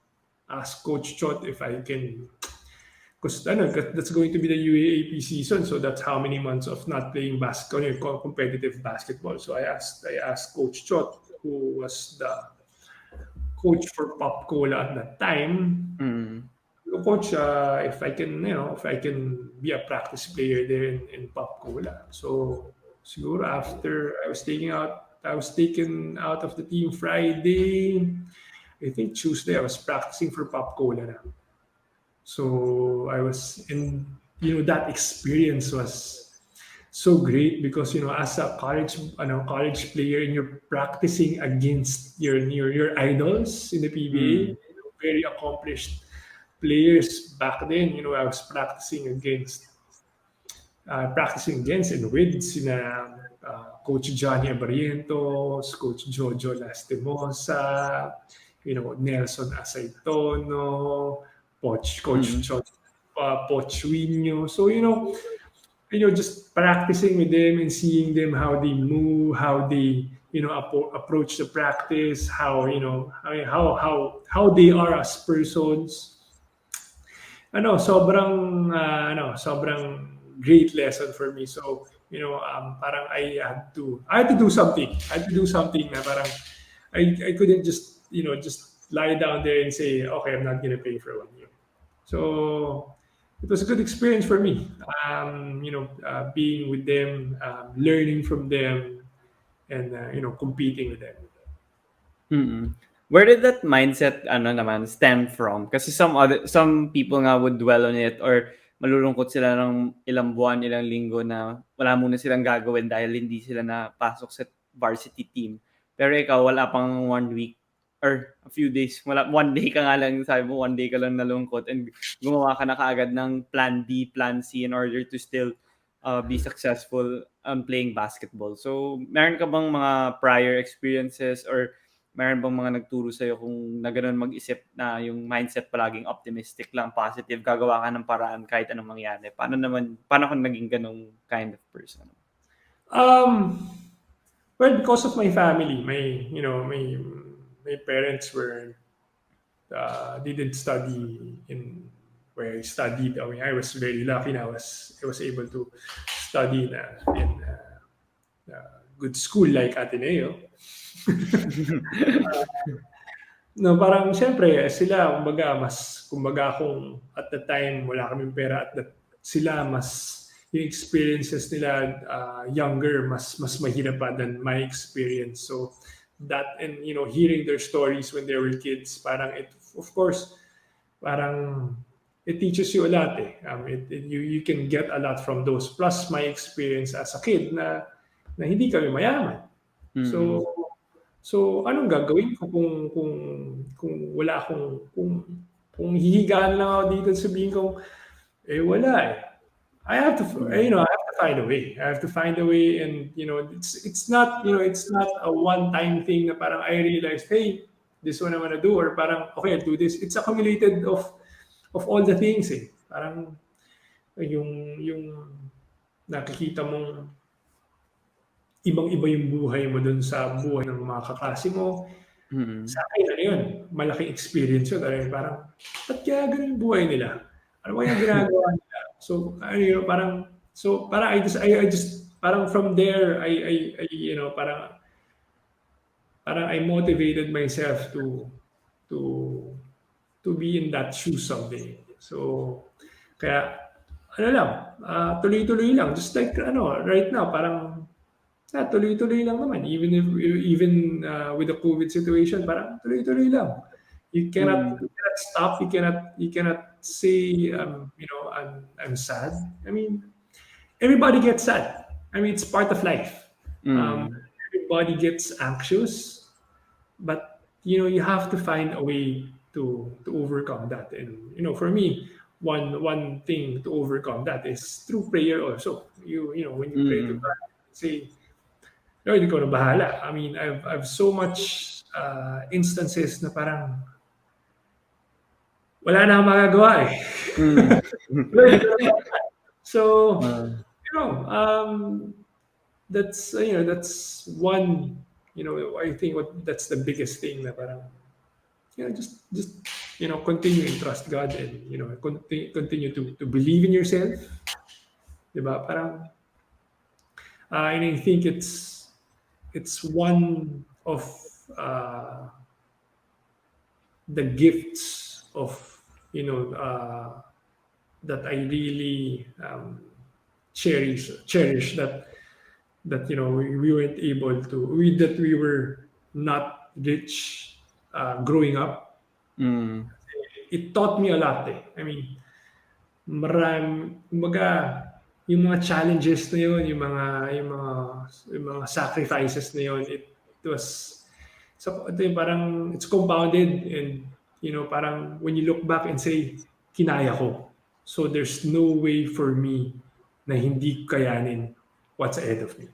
asked Coach Chot if I can, because that's going to be the UAAP season, so that's how many months of not playing basketball, competitive basketball. So I asked Coach Chot, who was the coach for Pop Cola at that time, Mm. Coach, if I can, if I can be a practice player there in Pop Cola. So siguro after I was taken out of the team Friday. I think Tuesday I was practicing for Pop Cola na. So I was in, that experience was so great because as a college player and you're practicing against your idols in the PBA, Mm. very accomplished players back then. I was practicing against and with sina Coach Johnny Abarientos, Coach Jojo Lastimosa, Nelson Asaitono, Coach Mm. Chon Pochwinho. So just practicing with them and seeing them how they move, how they approach the practice, how how they are as persons. Sobrang great lesson for me. So, parang I had to do something. I had to do something na parang I couldn't just lie down there and say, okay, I'm not gonna pay for 1 year. So it was a good experience for me. Being with them, learning from them, and competing with them. Mm. Where did that mindset naman stem from? Kasi some people nga would dwell on it or malulungkot sila ng ilang buwan, ilang linggo na wala muna silang gagawin dahil hindi sila napasok sa varsity team. Pero ikaw wala pang 1 week or a few days, wala 1 day ka nga lang, sabi mo 1 day ka lang nalungkot and gumawa ka na kaagad ng plan B, plan C in order to still be successful playing basketball. So, meron ka bang mga prior experiences or meron bang mga nagturo sa'yo kung na gano'n mag-isip na yung mindset palaging optimistic lang, positive, gagawa ka ng paraan kahit anong mangyari? Paano ka naging gano'ng kind of person? Um, well, because of my family, my parents didn't study in where I studied. I mean, I was very lucky. I was able to study in a good school like Ateneo. No, parang siyempre sila kumbaga kung at the time wala kaming pera at sila yung experiences nila younger mas mahirap pa than my experience. So that, and hearing their stories when they were kids, parang it, of course, parang it teaches you a lot eh. You can get a lot from those, plus my experience as a kid na hindi kami mayaman. Mm. So anong gagawin ko kung wala akong kung hihigaan lang ako dito at sabihin ko, wala eh. I have to I have to find a way. I have to find a way, and it's not a one-time thing na parang I realized, hey, this one I'm gonna do, or parang okay, I'll do this. It's accumulated of all the things eh. Parang yung nakikita mong ibang-iba yung buhay mo dun sa buhay ng mga kaklase mo. Mm. Sa akin, yun, malaking experience yun. Parang, ba't kaya ganun yung buhay nila? Ano ba yung ginagawa nila? So, parang I just, parang from there, parang parang I motivated myself to to be in that shoe someday. So, kaya, ano lang, tuloy-tuloy lang. Just like, right now, parang, tuloy-tuloy lang naman. Even with the COVID situation, parang tuloy-tuloy lang. You cannot stop. You cannot say, I'm sad. I mean, everybody gets sad. I mean, it's part of life. Everybody gets anxious, but you have to find a way to overcome that. And for me, one thing to overcome that is through prayer also. When you pray to God, say, Lord, ikaw na bahala. I mean, I've so much instances na parang wala na akong magagawa eh. Lord, ikaw na bahala. So, that's one, I think that's the biggest thing na parang, just continue and trust God, and continue to believe in yourself, diba? Parang and I think it's one of the gifts of that I really cherish, that we weren't able to, that we were not rich growing up. It taught me a lot eh. I mean, kumbaga, yung mga challenges na yun, yung mga sacrifices na yun, it was, so ito yung parang it's compounded, and parang when you look back and say, kinaya ko. So there's no way for me na hindi kayanin what's ahead of me.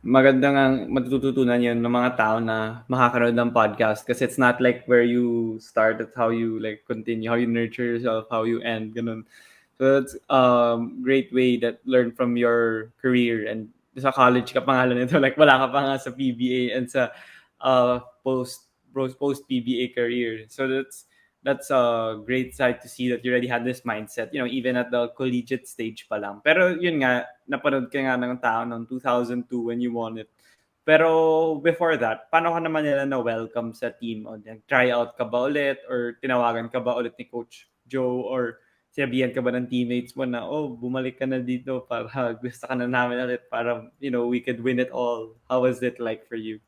Maganda nga matututunan yun ng mga tao na makakanood ng podcast, kasi it's not like where you start, it's how you like continue, how you nurture yourself, how you end, ganun. So it's great way that learn from your career, and sa college ka pa nga lang nito, like wala ka pa nga sa PBA and sa post PBA career. So that's a great sight to see that you already had this mindset, even at the collegiate stage pa lang. Pero yun nga, napanood ka nga ng tao noong 2002 when you won it. Pero before that, paano ka naman nila na-welcome sa team? O try-out ka ba ulit? Or tinawagan ka ba ulit ni Coach Joe? Or sinabihan ka ba ng teammates mo na, bumalik ka na dito para gusto ka na namin ulit para, we could win it all? How was it like for you?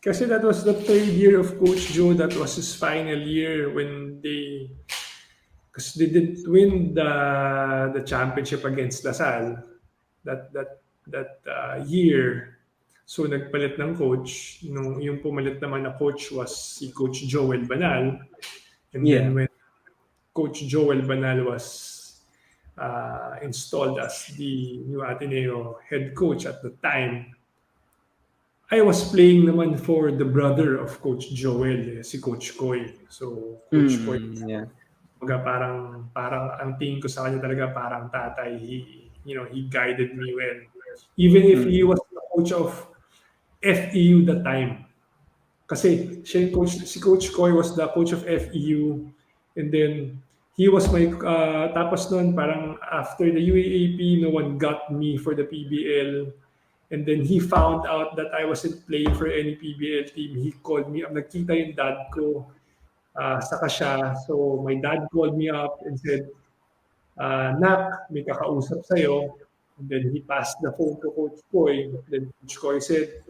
Kasi that was the third year of Coach Joe. That was his final year when because they didn't win the championship against LaSalle that year. So nagpalit ng coach. Yung pumalit naman na coach was si Coach Joel Banal. And then when Coach Joel Banal was installed as the new Ateneo head coach at the time, I was playing naman for the brother of Coach Joel, si Coach Koy. So Coach Koy, parang ang tingin ko sa kanya talaga parang tatay. He guided me well. Even if he was the coach of FEU that time. Kasi si Coach Koy was the coach of FEU, and then he was my tapos noon parang after the UAAP, no one got me for the PBL. And then he found out that I wasn't playing for any PBL team. He called me up. Nagkita yung dad ko. Saka siya. So my dad called me up and said, Nak, may kakausap sa'yo. And then he passed the phone to Coach Koy. Then Coach Koy said,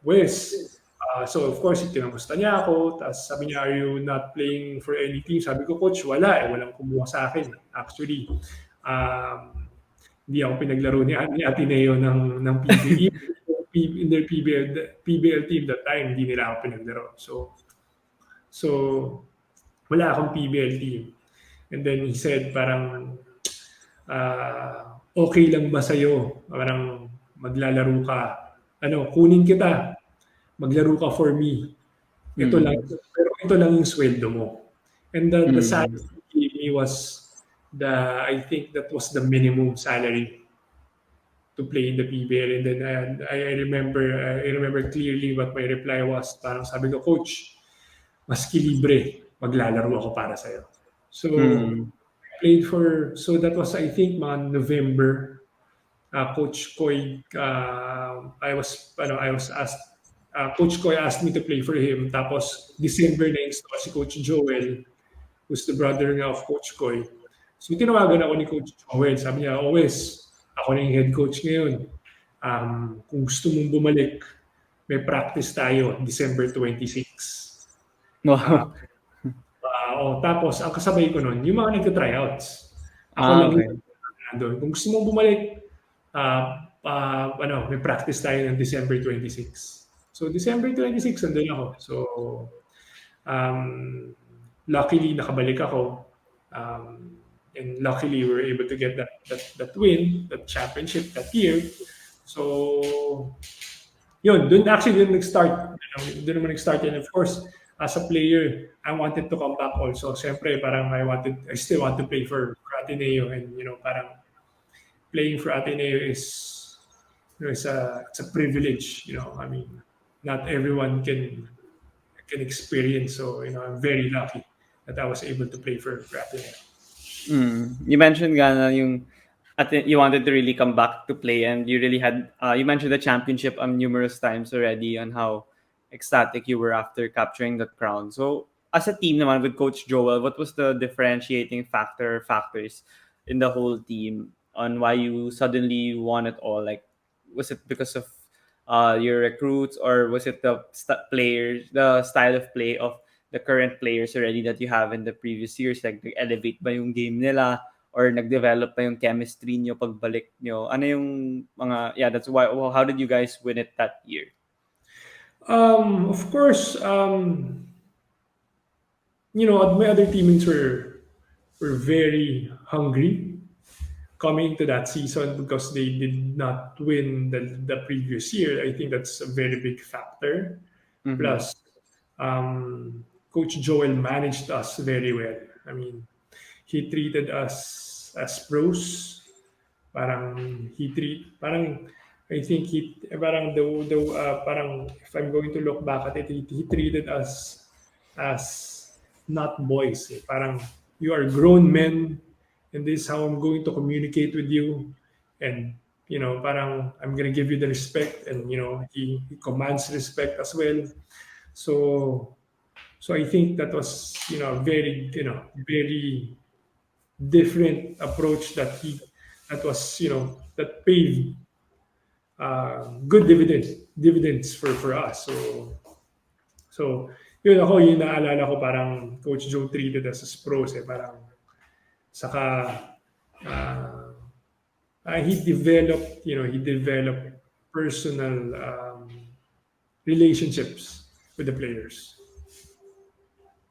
Wes, so of course, tinamusta niya ako. Tapos sabi niya, are you not playing for any team? Sabi ko, Coach, wala eh. Walang kumuha sa akin. Actually, hindi ako pinaglaro ni Ateneo ng PBE. In their PBL team that time, hindi nila ako pinaglaro. So wala akong PBL team. And then he said parang, okay lang ba sa'yo? Parang maglalaro ka. Kunin kita. Maglaro ka for me. Ito lang, pero ito lang yung sweldo mo. And the salary he gave me was I think that was the minimum salary to play in the PBL. And then I remember clearly what my reply was. Parang sabi ko, Coach, maski libre, maglalaro ako para sa'yo. So, I played so that was I think November. Coach Koy, I was asked, Coach Koy asked me to play for him. Tapos December na install si Coach Joel, who's the brother of Coach Koy. So tinawagan ako ni Coach Joel. Sabi niya, always, ako na yung head coach ngayon. Kung gusto mong bumalik, may practice tayo December 26. Wow. Tapos, ang kasabay ko nun, yung mga nagka-tryouts. Ako lang Okay. yung nandun. Kung gusto mong bumalik, may practice tayo ng December 26. So, December 26, nandun ako. So, luckily, nakabalik ako. And luckily, we were able to get that win, that championship that year. So, yun, dun nag-start. Dun naman nag-start yun. Of course, as a player, I wanted to come back also. Siyempre, parang I still want to play for Ateneo, and parang playing for Ateneo is, it's a privilege. I mean, not everyone can experience. So, I'm very lucky that I was able to play for Ateneo. You mentioned nga na you wanted to really come back to play, and you really had you mentioned the championship numerous times already on how ecstatic you were after capturing that crown. So as a team naman with Coach Joel, what was the differentiating factors in the whole team on why you suddenly won it all? Like, was it because of your recruits, or was it the style of play of the current players already that you have in the previous years? Like, nag-elevate ba yung game nila, or nag-develop pa yung chemistry nyo pagbalik nyo? Ano yung mga, that's why, how did you guys win it that year? Of course, my other teammates were very hungry coming into that season because they did not win the previous year. I think that's a very big factor. Mhm. Plus, Coach Joel managed us very well. I mean, he treated us as pros. I think if I'm going to look back at it, he treated us as not boys. Parang, you are grown men, and this is how I'm going to communicate with you. And, parang, I'm going to give you the respect, and, he commands respect as well. So I think that was, a very, very different approach that paved good dividends for us. So yun, ako yung naalala ko, parang Coach Joe treated us as pros. Parang saka he developed personal relationships with the players.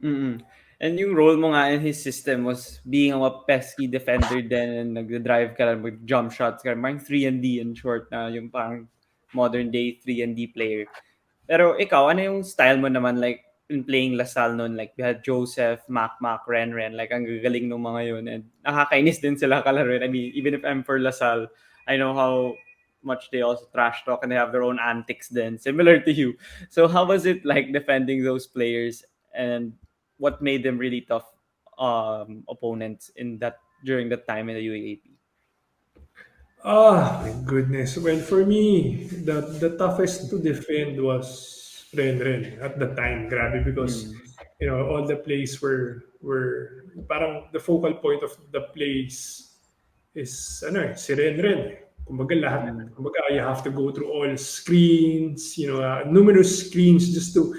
And yung role mo nga in his system was being a pesky defender din, and nag-drive ka lang with jump shots ka, parang 3-and-D in short, na yung parang modern day 3-and-D player. Pero ikaw, ano yung style mo naman, like in playing LaSalle noon? Like, we had Joseph, Mac, Ren, like ang gagaling ng mga yun, and nakakainis din sila kalaro. I mean, even if I'm for LaSalle, I know how much they also trash talk, and they have their own antics then, similar to you. So how was it like defending those players, and what made them really tough opponents during that time in the UAAP? My goodness. Well, for me, the toughest to defend was Ren at the time. Grabe, because all the plays were parang the focal point of the plays is si Ren. Kumbaga lahat. Kumbaga, you have to go through all screens, numerous screens just to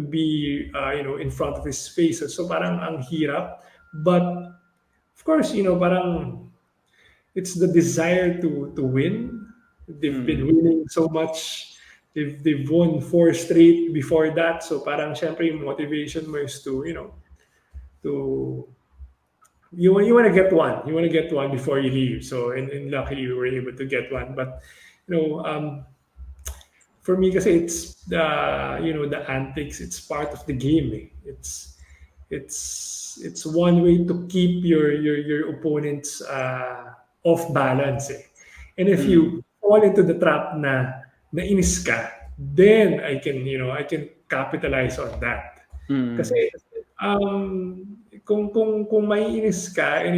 be in front of his face. So parang ang hirap. But of course, parang it's the desire to win. They've been winning so much. They've won 4 straight before that. So parang syempre yung motivation mo is to you want to get one. You want to get one before you leave. So and luckily we were able to get one. But for me kasi it's the antics. It's part of the game. It's one way to keep your opponents off balance. And if you fall into the trap na inis ka, then I can capitalize on that. Kasi kung maiinis ka and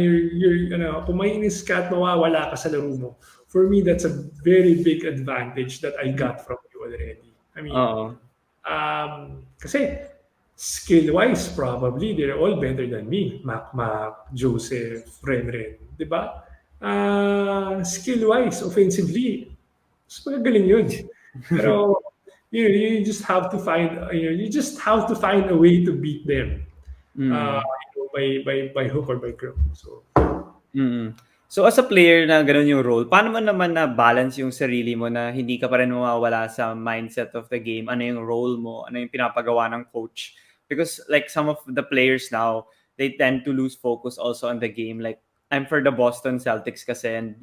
kung maiinis ka at mawawala ka sa laro mo, for me that's a very big advantage that I got from you already. I mean, Oo. kasi skill-wise, probably they're all better than me. Mac, Joseph, Ren, di ba? Skill-wise, offensively, mas magagaling yun. Pero you just have to find a way to beat them. Mm. By hook or by crook. So Mm. So as a player na gano'n yung role, paano mo naman na-balance yung sarili mo na hindi ka pa rin mawawala sa mindset of the game? Ano yung role mo? Ano yung pinapagawa ng coach? Because like some of the players now, they tend to lose focus also on the game. Like I'm for the Boston Celtics kasi, and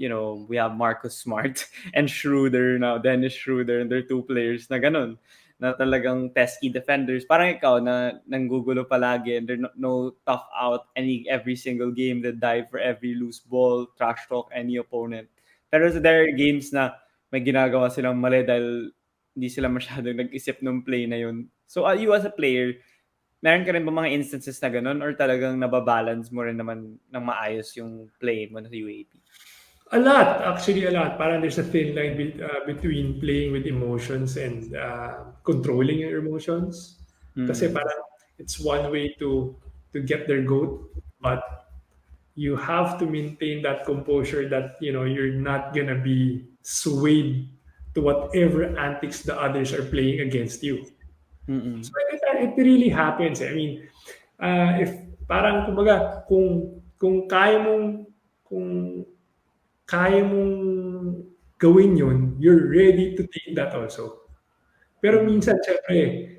we have Marcus Smart and Schroeder now, Dennis Schroeder, and they're two players na gano'n na talagang pesky defenders. Parang ikaw na nanggugulo palagi and no tough out every single game, that dive for every loose ball, trash talk any opponent. Pero there are games na may ginagawa silang mali dahil hindi sila masyadong nag-isip ng play na yun. So you as a player, meron ka rin ba mga instances na ganun or talagang nababalance mo rin naman ng maayos yung play mo sa UAP? a lot, actually a lot. Parang there's a thin line between playing with emotions and controlling your emotions. Kasi Mm. parang it's one way to get their goat, but you have to maintain that composure that you're not gonna be swayed to whatever antics the others are playing against you. So Mm. it really happens. I mean, if parang kumbaga kung kung kaya mong gawin yun, you're ready to take that also. Pero Mm. minsan syempre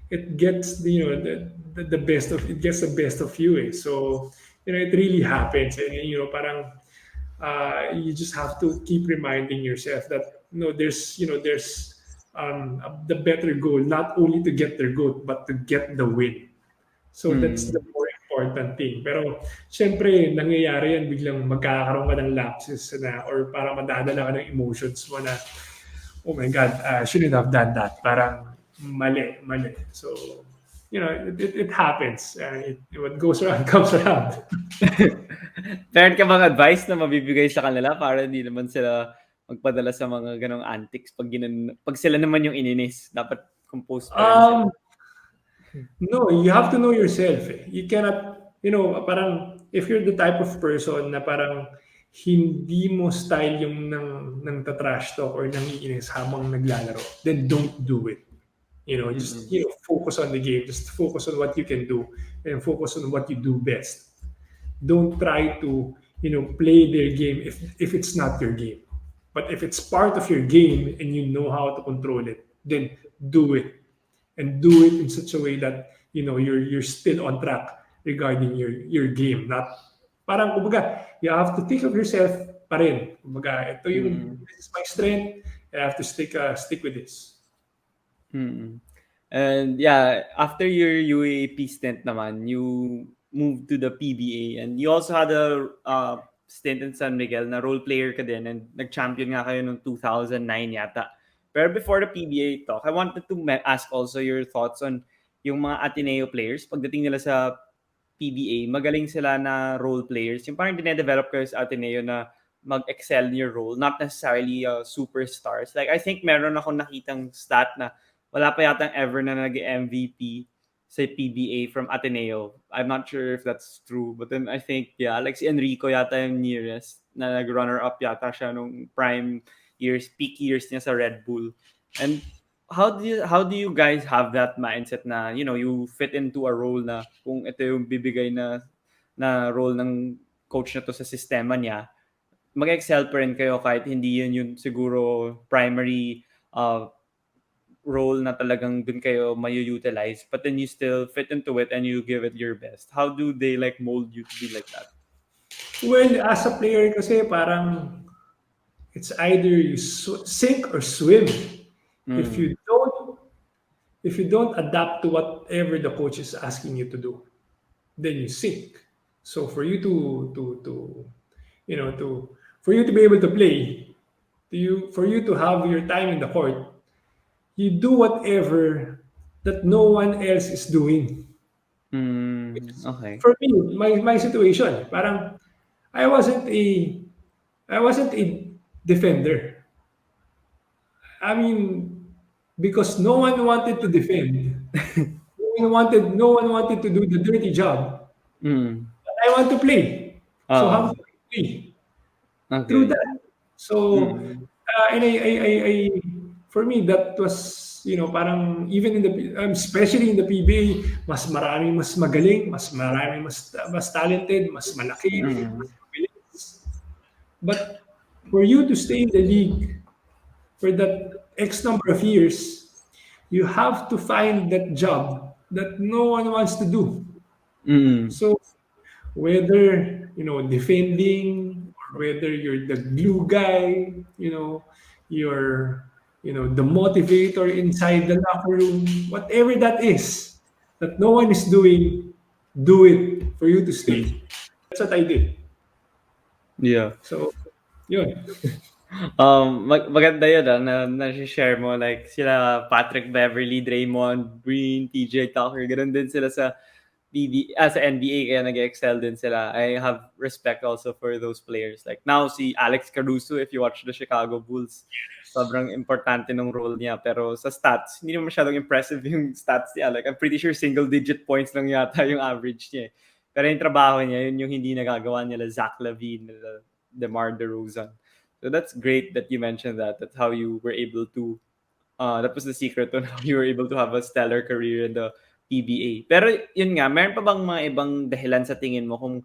it gets the best of it gets the best of you eh. So it really happens and parang you just have to keep reminding yourself that there's the better goal, not only to get their goal but to get the win. So that's the Mm. more important thing. Pero syempre nangyayari yan, biglang magkakaroon ka ng lapses na or parang madadala ka ng emotions mo na oh my God, shouldn't have done that. Parang mali. So, it happens. What goes around comes around. Meron ka bang advice na mabibigay sa kanila para hindi naman sila magpadala sa mga ganong antics pag sila naman yung ininis, dapat composed pa rin sila? Um, no, you have to know yourself. Eh. You cannot, parang if you're the type of person na parang hindi mo style yung nang trash talk or nang iinis habang naglalaro, then don't do it. Just Mm. focus on the game. Just focus on what you can do and focus on what you do best. Don't try to play their game if it's not your game. But if it's part of your game and you know how to control it, then do it and do it in such a way that you're still on track regarding your game. Not parang kumbaga you have to think of yourself pa rin. Kumbaga Mm. this is my strength. I have to stick with this. Mm. And yeah, after your UAP stint naman, you moved to the PBA and you also had a stint in San Miguel na role player ka din and nag-champion nga kayo noong 2009 yata. Pero before the PBA talk, I wanted to ask also your thoughts on yung mga Ateneo players. Pagdating nila sa PBA, magaling sila na role players. Yung parang dinedevelop kayo sa Ateneo na mag-excel in your role, not necessarily superstars. Like I think meron akong nakitang stat na wala pa yatang ever na nag-MVP sa PBA from Ateneo. I'm not sure if that's true. But then I think, yeah, like si Enrico yata yung nearest na nag-runner-up yata siya nung prime years, peak years niya sa Red Bull. And how do you guys have that mindset na, you fit into a role na kung ito yung bibigay na role ng coach na to sa sistema niya, mag-excel pa rin kayo kahit hindi yun yung siguro primary role na talagang dun kayo mayu-utilize, but then you still fit into it and you give it your best. How do they like mold you to be like that? Well, as a player kasi parang it's either you sink or swim. If Mm. you don't if you don't adapt to whatever the coach is asking you to do, then you sink. So for you to you know to for you to be able to play, for you to have your time in the court, you do whatever that no one else is doing. Okay. For me, my situation, parang I wasn't a I wasn't a defender. I mean, because no one wanted to defend. No one wanted to do the dirty job. Mm. But I want to play. So how Oo. can I play? Through Okay. that. So, Mm. and for me, that was, parang even in especially in the PBA, mas maraming mas magaling, mas maraming mas talented, mas malaki, Mm. mas mabilis. But for you to stay in the league for that X number of years, you have to find that job that no one wants to do. Mm. So whether defending or whether you're the glue guy, you're the motivator inside the locker room, whatever that is that no one is doing, do it for you to Mm. stay. That's what I did. Yeah. So yun. Maganda yun na-share mo like sila Patrick Beverley, Draymond Green, PJ Tucker, ganoon din sila sa sa NBA kaya nag-excel din sila. I have respect also for those players. Like now si Alex Caruso, if you watch the Chicago Bulls, sobrang importante ng role niya. Pero sa stats, hindi naman masyadong impressive yung stats niya. Like I'm pretty sure single digit points lang yata yung average niya. Pero yung trabaho niya, yun yung hindi nagagawa nila Zach LaVine, nila DeMar DeRozan. So that's great that you mentioned that. That's how you were able to that was the secret on how you were able to have a stellar career in the PBA. Pero yun nga, meron pa bang mga ibang dahilan sa tingin mo kung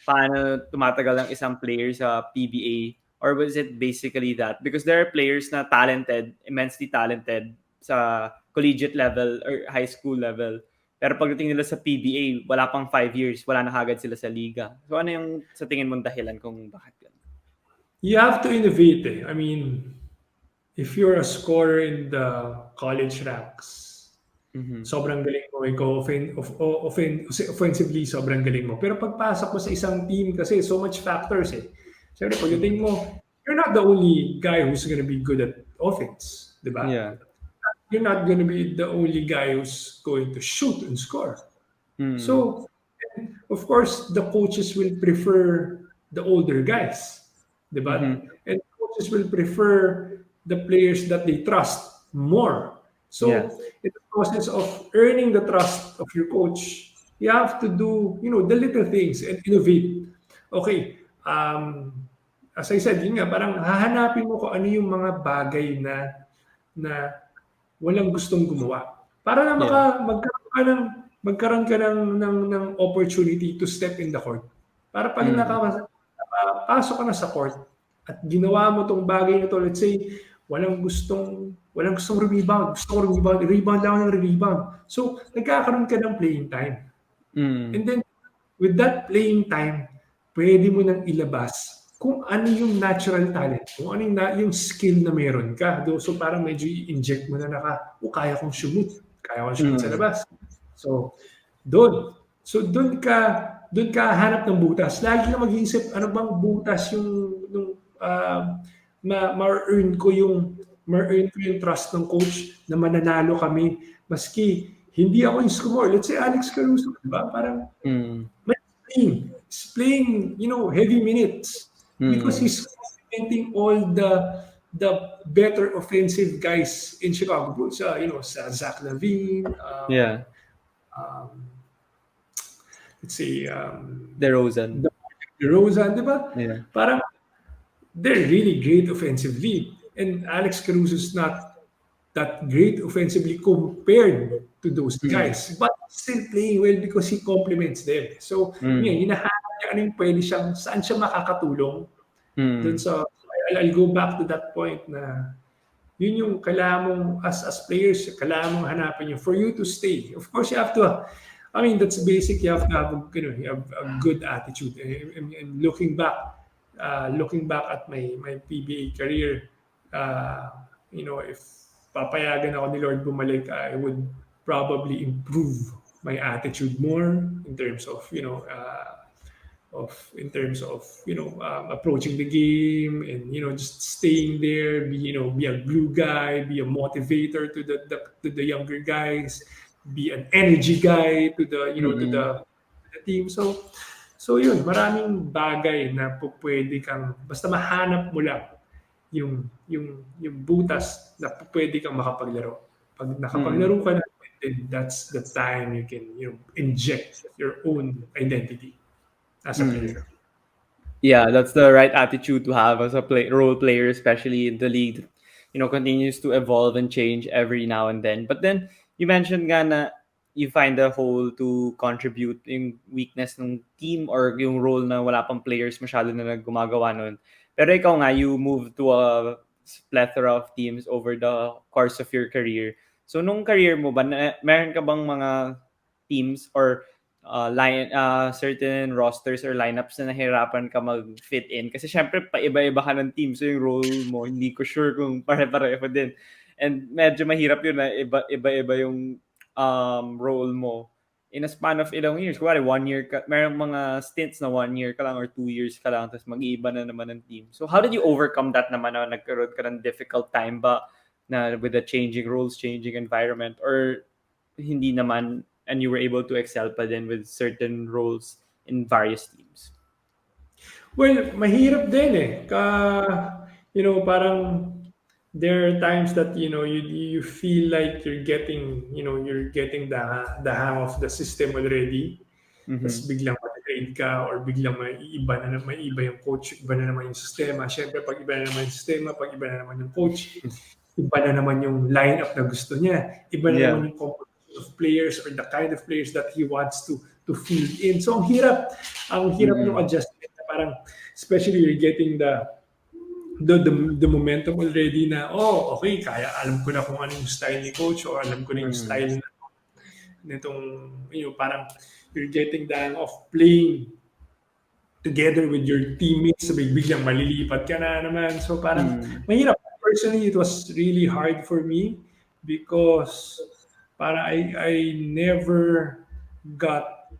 paano tumatagal ang isang player sa PBA? Or was it basically that? Because there are players na talented, immensely talented sa collegiate level or high school level. Pero pagdating nila sa PBA, wala pang 5 years, wala na kagad sila sa liga. So ano yung sa tingin mong dahilan kung bakit yun? You have to innovate. I mean, if you're a scorer in the college ranks, Mhm. sobrang galing mo, ikaw offensively, sobrang galing mo. Pero pagpasok mo sa isang team kasi so much factors eh. Siyempre, pagdating Mhm. mo, you're not the only guy who's gonna be good at offense, di ba? Yeah. You're not gonna be the only guy who's going to shoot and score. Mm. So, of course, the coaches will prefer the older guys, di ba? Mhm. And coaches will prefer the players that they trust more. Yes. So, in the process of earning the trust of your coach, you have to do, the little things and innovate. Okay, as I said, yun nga, parang hahanapin mo kung ano yung mga bagay na walang gustong gumawa. Para na Yeah. magkaroon ka ng opportunity to step in the court. Para pag Mm. nakapasok ka na sa court at ginawa mo tong bagay na to, let's say, walang gustong rebound. Gusto ko rebound. Rebound lang ako ng rebound. So, nagkakaroon ka ng playing time. Mm. And then, with that playing time, pwede mo nang ilabas kung ano yung natural talent, kung ano yung skill na meron ka. So parang medyo i-inject mo na kaya kong shoot sa Mm. labas. So, doon. So, doon ka hanap ng butas. Lagi ka mag-iisip, ano bang butas yung ma-earn ko yung trust ng coach na mananalo kami. Maski, hindi ako yung scorer. Let's say Alex Caruso, di ba? Parang, Mm. he's playing, heavy minutes because Mm. he's complementing all the better offensive guys in Chicago Bulls. Sa Zach LaVine, Yeah. um, let's say, DeRozan. DeRozan, di ba? Yeah. Parang they're really great offensively. And Alex Caruso is not that great offensively compared to those Mm. guys. But still playing well because he complements them. So, Mm. hinahanap niya ano yung pwede saan siya makakatulong. Dun Mm. sa, I'll go back to that point na yun yung kailangan mong, as players, kailangan mong hanapin yun for you to stay. Of course, you have to, that's basic. You have to have, you have a good attitude. And looking back at my PBA career, if papayagan ako ni Lord bumalik, I would probably improve my attitude more in terms of, approaching the game and just staying there, be a glue guy, be a motivator to the younger guys, be an energy guy to the to the team. So yun, maraming bagay na pwede kang basta mahanap mo lang yung butas na pwede kang makapaglaro. Pag nakapaglaro ka na, then that's the time you can inject your own identity as a player. Yeah, that's the right attitude to have as a role player, especially in the league. Continues to evolve and change every now and then. But then you mentioned nga na you find a hole to contribute yung weakness ng team or yung role na wala pang players masyado na gumagawa nun. Pero ikaw nga, you moved to a plethora of teams over the course of your career. So nung career mo ba, meron ka bang mga teams or certain rosters or lineups na nahirapan ka mag-fit in? Kasi syempre, paiba-iba ka ng team. So yung role mo, hindi ko sure kung pare-pareho din. And medyo mahirap yun na iba-iba yung role mo in a span of ilang years. Kuwari, 1 year ka, merong mga stints na 1 year ka lang or 2 years ka lang, tapos mag-iiba na naman ng team. So how did you overcome that naman na nagkaroon ka ng difficult time ba na with the changing roles, changing environment, or hindi naman, and you were able to excel pa din with certain roles in various teams? Well, mahirap din eh. Parang there are times that you feel like you're getting the hang of the system already. Tapos biglang ma-trade ka or biglang may iba yung coach, iba na naman yung sistema. Siyempre, pag iba na naman yung sistema, pag iba na naman yung coach, iba na naman yung lineup na gusto niya. Iba na naman yung composition of players or the kind of players that he wants to field in. So, ang hirap ng adjustment. Parang, especially you're getting the momentum already na, okay, kaya alam ko na kung ano yung style ni coach or alam ko na yung style nitong, parang you're getting the hang of playing together with your teammates, biglang malilipat ka na naman. So parang mahirap. Personally, it was really hard for me because I never got,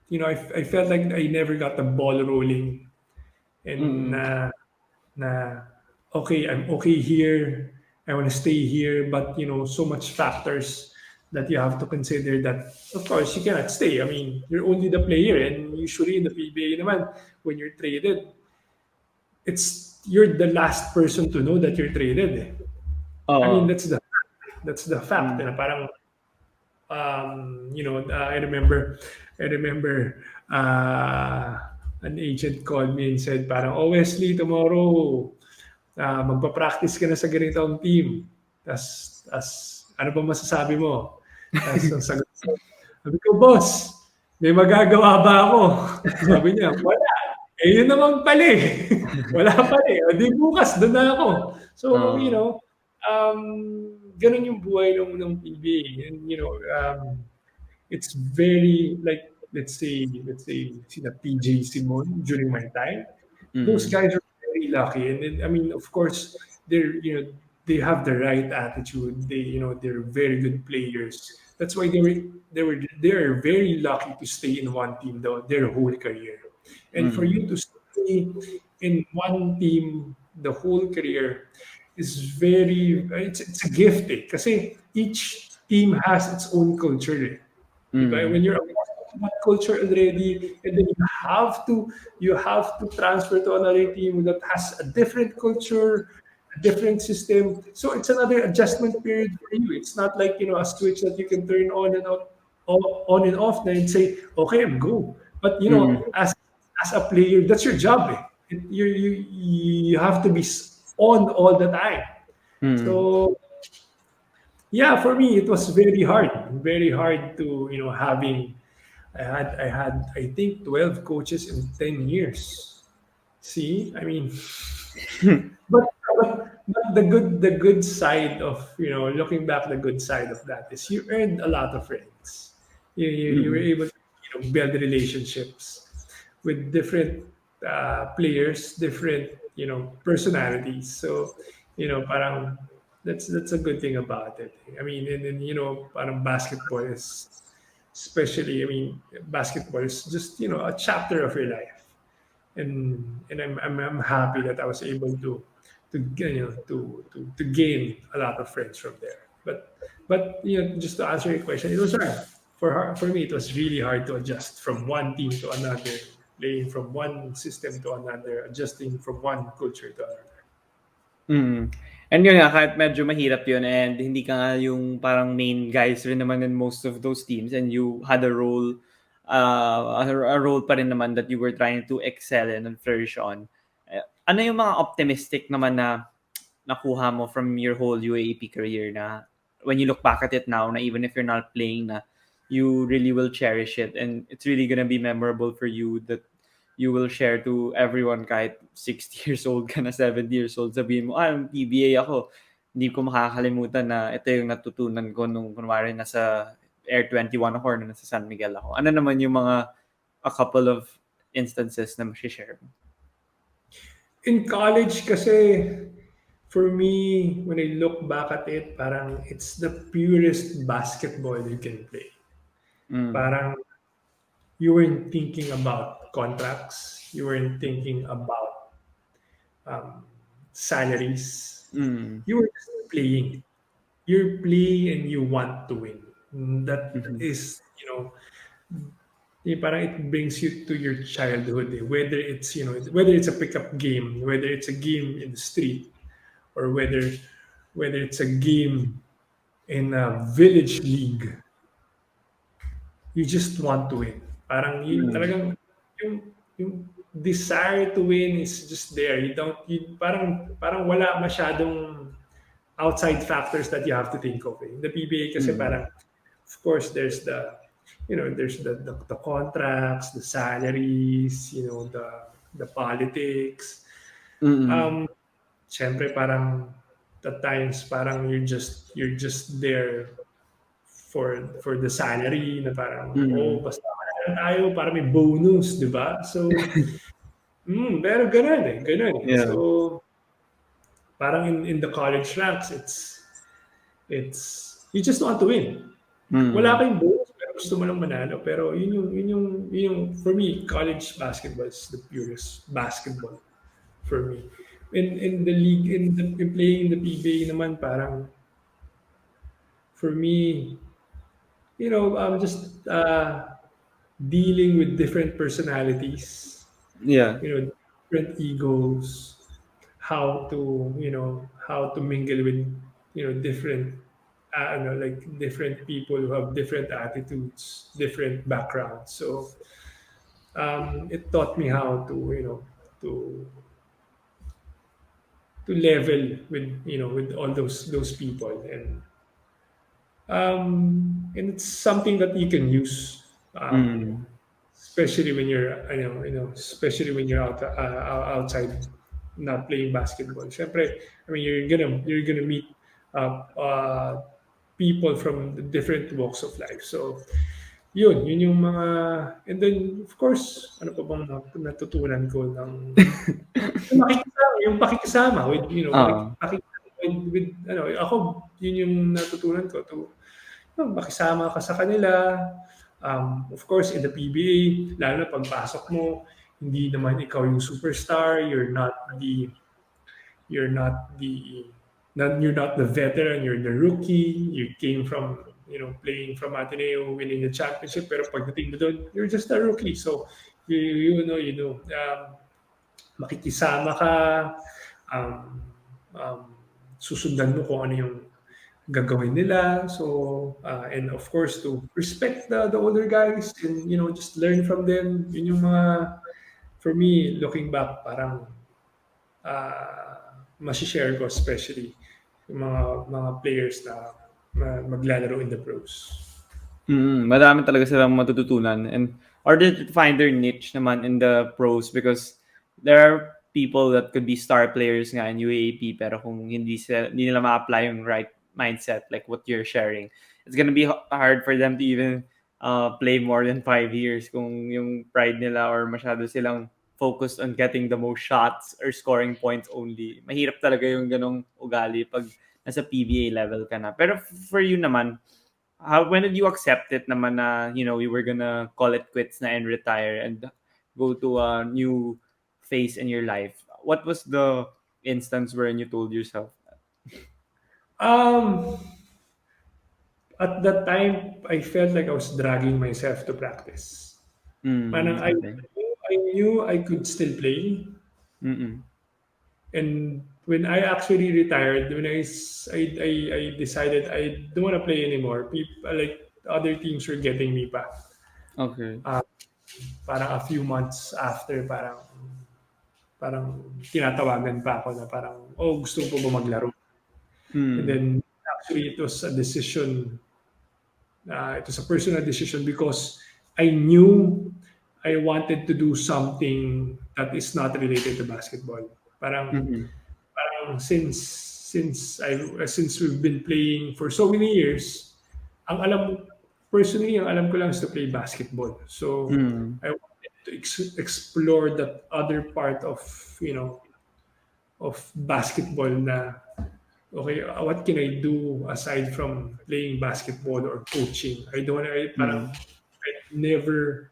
I felt like I never got the ball rolling and okay, I'm okay here, I want to stay here, but so much factors that you have to consider that of course you cannot stay. I mean, you're only the player, and usually in the PBA naman, when you're traded, you're the last person to know that you're traded. I mean, that's the fact. Na parang I remember an agent called me and said parang, Wesley, tomorrow magpa-practice ka na sa ganitong team. Tas ano ba masasabi mo? Tas ang sagot ko, sabi ko, boss, may magagawa ba ako? Sabi niya, wala. Yun naman pala eh. Wala pa eh. O di bukas, doon na ako. So, ganun yung buhay ng PBA. And, it's very, like, let's say, sina PJ Simon during my time. Those guys are very lucky. And I mean, of course, they have the right attitude. They're very good players. That's why they're very lucky to stay in one team their whole career. And for you to stay in one team the whole career is it's a gift eh. Kasi each team has its own culture eh. Diba? When you're a that culture already, and then you have to transfer to another team that has a different culture, a different system. So it's another adjustment period for you. It's not like a switch that you can turn on and off and say, okay, I'm go. But as a player, that's your job. Eh. You have to be on all the time. So yeah, for me it was very hard to having. I had I think 12 coaches in 10 years. See, I mean, but the good side of looking back, the good side of that is you earned a lot of friends. You were able to build relationships with different players, different personalities. So parang that's a good thing about it. I mean, and then parang basketball is. Especially, I mean, basketball is just a chapter of your life, and I'm happy that I was able to gain a lot of friends from there. But just to answer your question, it was hard. For me, it was really hard to adjust from one team to another, playing from one system to another, adjusting from one culture to another. Mm. And yun nga, kahit medyo mahirap yun and hindi ka nga yung parang main guys rin naman in most of those teams and you had a role, a role pa rin naman that you were trying to excel in and flourish on. Ano yung mga optimistic naman na nakuha mo from your whole UAAP career na when you look back at it now, na even if you're not playing na, you really will cherish it and it's really gonna be memorable for you that you will share to everyone kahit 60 years old ka na, 70 years old, sabihin mo, PBA ako. Hindi ko makakalimutan na ito yung natutunan ko nung kunwari nasa Air 21 ako or nasa San Miguel ako. Ano naman yung mga a couple of instances na share mo? In college kasi, for me, when I look back at it, parang it's the purest basketball you can play. Parang you weren't thinking about contracts, you weren't thinking about salaries. You were just playing. You're playing and you want to win. That is, parang it brings you to your childhood. Whether it's whether it's a pickup game, whether it's a game in the street, or whether it's a game in a village league, you just want to win. Parang yun talagang yung desire to win is just there. Parang wala masyadong outside factors that you have to think of. In the PBA kasi parang, of course, there's the contracts, the salaries, the politics. Siyempre parang at times parang you're just there for the salary na parang basta manalo tayo para may bonus, di ba? So pero ganun. Yeah. So parang in the college ranks, it's you just want to win. Wala kayong bonus pero gusto mo lang manalo. Pero yun yung for me, college basketball is the purest basketball for me. In the league, in playing in the PBA naman, parang for me, I'm just dealing with different personalities, Yeah. different egos, how to mingle with different like different people who have different attitudes, different backgrounds. So it taught me how to to level with all those people, and it's something that you can use, especially when you're especially when you're outside not playing basketball. Syempre, I mean, you're gonna meet people from the different walks of life. So yun yung mga, and then of course, ano pa bang natutunan ko ng yung pakikisama with with ako, yun yung natutunan ko to makisama ka sa kanila. Of course, in the PBA, lalo na pagpasok mo, hindi naman ikaw yung superstar, you're not the veteran, you're the rookie. You came from playing from Ateneo, winning the championship, pero pagdating mo doon, you're just a rookie. So makikisama ka, susundan mo kung ano yung gagawin nila. So and of course to respect the older guys and just learn from them. Yun yung mga, for me, looking back, parang masishare ko, especially yung mga players na maglalaro in the pros. Madami talaga silang matututunan and order to find their niche naman in the pros, because there are people that could be star players nga in UAAP pero kung hindi nila ma-apply yung right mindset like what you're sharing, it's gonna be hard for them to even play more than 5 years kung yung pride nila or masyado silang focused on getting the most shots or scoring points only. Mahirap talaga yung ganong ugali pag nasa PBA level ka na. Pero for you naman, when did you accept it naman na, you were gonna call it quits na and retire and go to a new phase in your life? What was the instance wherein you told yourself that? at that time, I felt like I was dragging myself to practice. Parang Okay. I knew I could still play. Mm. And when I actually retired, when I decided I don't want to play anymore, people like other teams were getting me back. Okay. Uh, parang a few months after, parang tinatawagan pa ako na parang, oh, gusto mo ba maglaro? And Mm. then actually it was a decision, it was a personal decision because I knew I wanted to do something that is not related to basketball. Parang Mm. since we've been playing for so many years, ang alam ko lang is to play basketball. So Mm. I wanted to explore that other part of basketball na okay, what can I do aside from playing basketball or coaching? I don't I parang Mm. I never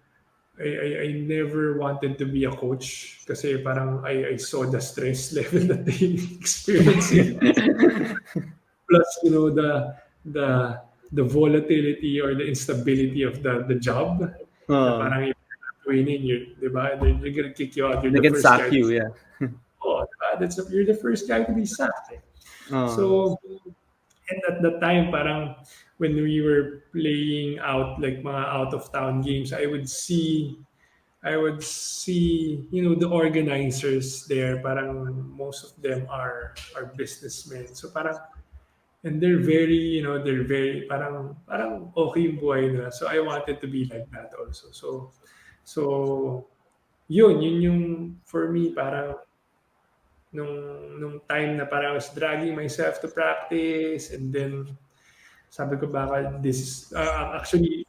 I never wanted to be a coach kasi parang I saw the stress level that they experiencing. Plus, the the volatility or the instability of the job na Oh, parang if you're not winning, di ba? They're gonna kick you out. You're they the can first sack guy. you, yeah. Oh, diba? You're the first guy to be sacked. Oh. So, and at that time, parang when we were playing out like mga out of town games, I would see the organizers there. Parang most of them are businessmen. So parang and they're very parang okay yung buhay nila. So I wanted to be like that also. So yun yung for me parang nung time na parang I was dragging myself to practice and then sabi ko baka this is actually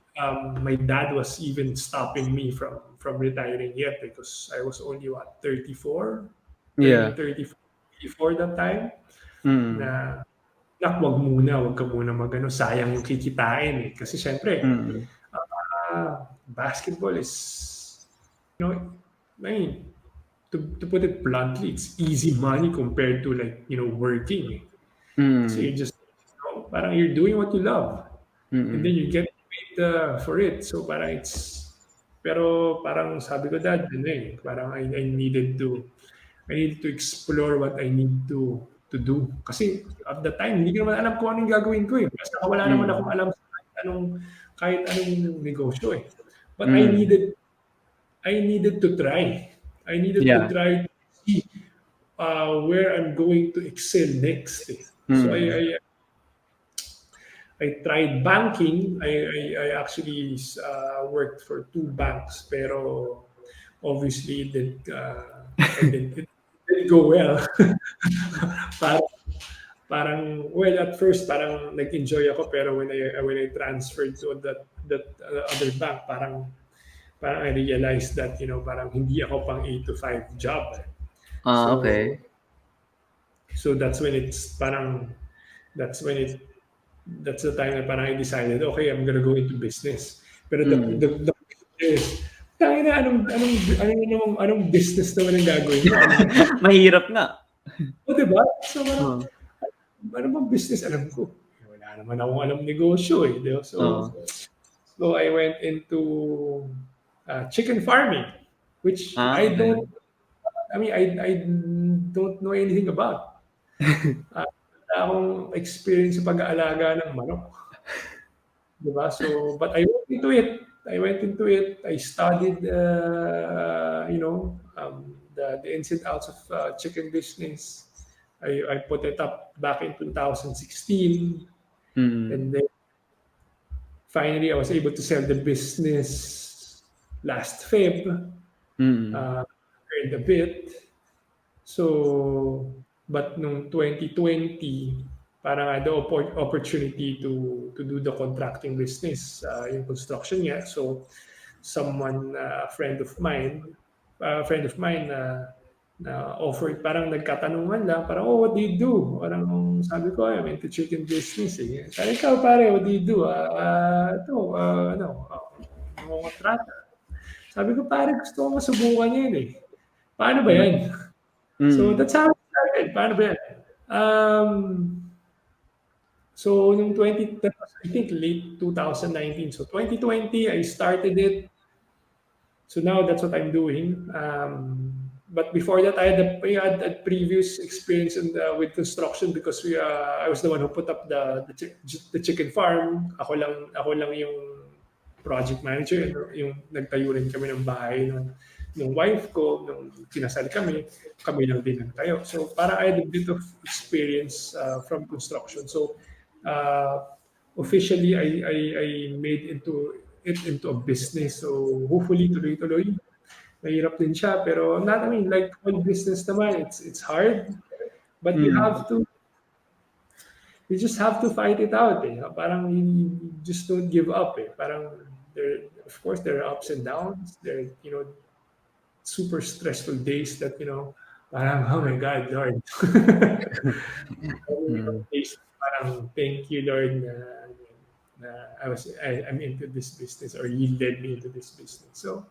my dad was even stopping me from retiring yet because I was only what 34 turning Yeah. 34 that time Mm. na wag ka muna magano sayang yung kikitain eh kasi syempre Mm. basketball is I mean to put it bluntly it's easy money compared to like working eh. Kasi Mm. you're just parang you're doing what you love and then Mm. you get paid for it. So parang pero parang sabi ko dad, parang I need to explore what I need to do. Kasi at the time, hindi ko naman alam kung anong gagawin ko eh. Basta wala naman akong Mm. alam sa kahit anong negosyo eh. But I Mm. needed I needed to try. I needed to Yeah. try to see where I'm going to excel next eh. So Mm. I tried banking. I actually worked for two banks, pero obviously it didn't go well. parang, well, at first, parang nag-enjoy ako, pero when I transferred to that other bank, parang I realized that, parang hindi ako pang 8 to 5 job. So, Okay. so that's the time na parang I decided, okay, I'm gonna go into business. Pero Mm. the is, tangina, anong business naman ang gagawin mo? Mahirap nga. Diba? So, Oh. ano bang business alam ko? Wala naman akong alam negosyo eh. Diba? Oh. So I went into chicken farming, which I Okay. don't, I don't know anything about. Wala akong experience sa pag-aalaga ng manok. Diba? So, but I went into it. I studied, the ins and outs of chicken business. I put it up back in 2016, Mm. and then finally I was able to sell the business last Feb. Mm. Earned a bit. So, but nung 2020, parang I had the opportunity to do the contracting business, yung construction niya. So, a friend of mine na offered, parang nagkatanungan lang, parang, oh, what do you do? Parang sabi ko, I'm into chicken business eh. Sabi ikaw pare, what do you do? Nangungontrata. Sabi ko, pare, gusto ko masubukan yan eh. Paano ba Mm. yan? So Mm. that's how it started. Paano ba yan? Um, So, nung I think late 2019. So, 2020, I started it. So now that's what I'm doing. But before that, I had a previous experience with construction because I was the one who put up the chicken farm. Ako lang yung project manager. Yung nagtayo rin kami ng bahay ng wife ko. Nung kinasal kami lang din nagtayo. So para I had a bit of experience from construction. So uh, officially, I made it into a business. So hopefully tuloy-tuloy. Mahirap din siya pero not, I mean, like all business naman, it's hard, but you just have to fight it out eh. Parang you just don't give up eh. Parang of course there are ups and downs. There are, super stressful days that, parang oh my God, Lord. Days parang thank you, Lord, na I'm into this business or you led me into this business. So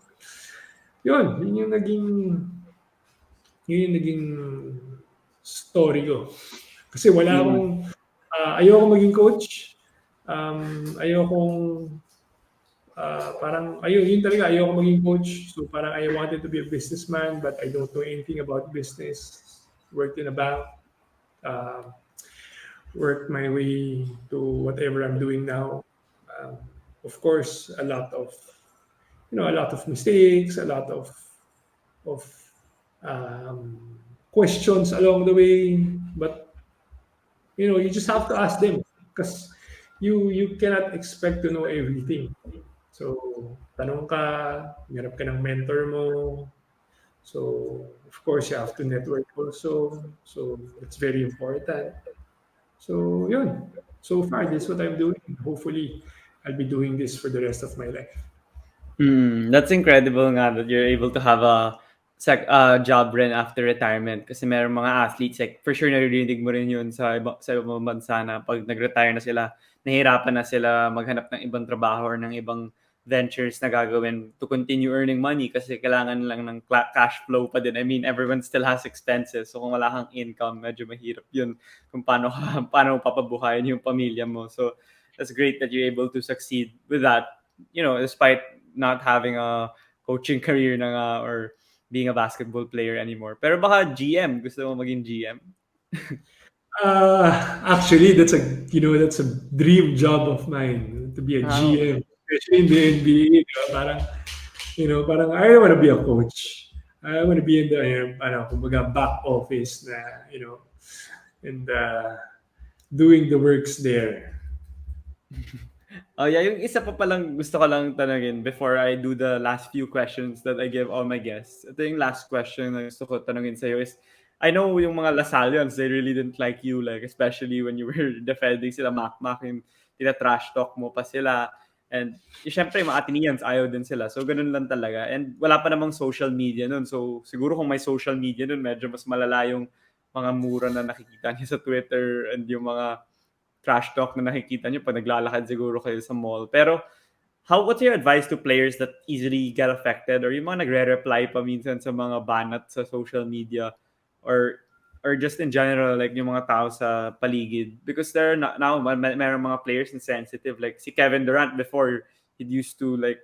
yun yung naging story ko. Kasi wala akong, ayoko maging coach. Ayokong, yun talaga, ayoko maging coach. So parang I wanted to be a businessman, but I don't know anything about business. Worked in a bank. Worked my way to whatever I'm doing now. Of course, a lot of mistakes, a lot of questions along the way, but you just have to ask them because you cannot expect to know everything. So tanong ka, hirap ka ng mentor mo. So of course you have to network also. So it's very important. So yun. So far, this is what I'm doing. Hopefully, I'll be doing this for the rest of my life. That's incredible nga that you're able to have a job rin after retirement kasi meron mga athletes like for sure naririnig mo rin yun sa ibang bansa na pag nag-retire na sila, nahihirapan na sila maghanap ng ibang trabaho or ng ibang ventures na gagawin to continue earning money kasi kailangan lang ng cash flow pa din. I mean, everyone still has expenses. So kung wala kang income, medyo mahirap yun kung paano papabuhayin yung pamilya mo. So that's great that you're able to succeed with that, despite not having a coaching career na nga or being a basketball player anymore. Pero baka GM, gusto mo maging GM? Actually, that's a dream job of mine to be a GM, especially in the NBA. Parang I don't want to be a coach. I want to be in the kumbaga back office na and doing the works there. Oh yeah, yung isa pa palang gusto ko lang tanungin before I do the last few questions that I give all my guests. Ito yung last question na gusto ko tanungin sa'yo is, I know yung mga Lasallians, they really didn't like you, like especially when you were defending sila Mac, yung tina-trash talk mo pa sila. And syempre, mga Ateneans, ayaw din sila. So, ganun lang talaga. And wala pa namang social media nun. So, siguro kung may social media nun, medyo mas malala yung mga mura na nakikita niyo sa Twitter and yung mga trash talk na nakikita nyo pag naglalakad siguro kayo sa mall. Pero, what's your advice to players that easily get affected or yung mga nagre-reply pa minsan sa mga banat sa social media or just in general, like yung mga tao sa paligid? Because there are now, mayroong mga players na sensitive. Like si Kevin Durant before, he used to like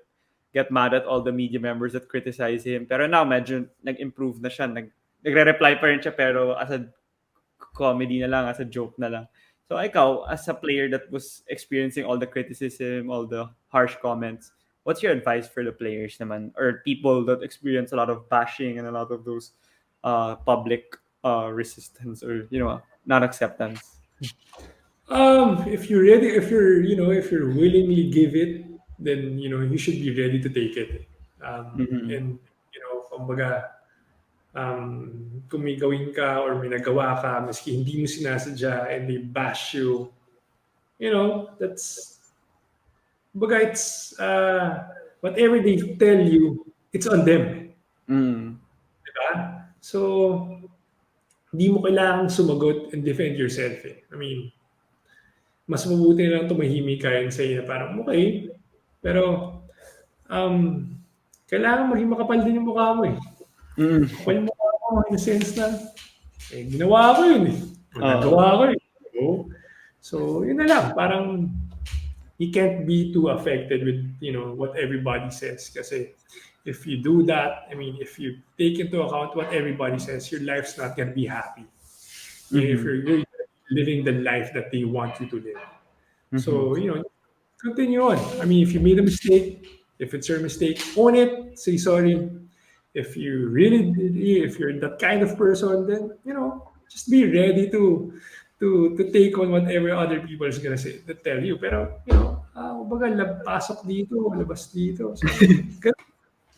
get mad at all the media members that criticize him. Pero now, medyo nag-improve na siya. Nagre-reply pa rin siya pero as a comedy na lang, as a joke na lang. So ikaw, as a player that was experiencing all the criticism, all the harsh comments, what's your advice for the players naman or people that experience a lot of bashing and a lot of those public resistance or not acceptance? If you're ready, if you're willingly give it, then you should be ready to take it. And kumbaga, kung may gawin ka or may nagawa ka, maski hindi mo sinasadya and they bash you, that's, kumbaga, it's, whatever they tell you, it's on them. Diba? So, hindi mo kailangang sumagot and defend yourself eh. I mean, mas mabuti na lang tumahimik ka and say na parang, okay, pero, kailangan maging makapal din yung mukha mo eh. Kapal mo ako in a sense na ginawa ko yun eh. Nagawa ko eh. So yun na lang, parang you can't be too affected with what everybody says, kasi if you do that, I mean, if you take into account what everybody says, your life's not gonna be happy. If Mm-hmm. you're living the life that they want you to live. Mm-hmm. So, continue on. I mean, if you made a mistake, if it's your mistake, own it, say sorry. If you really, if you're that kind of person, then, just be ready to take on whatever other people is gonna say, to tell you. Pero, kumbaga, pasok dito, labas dito. So,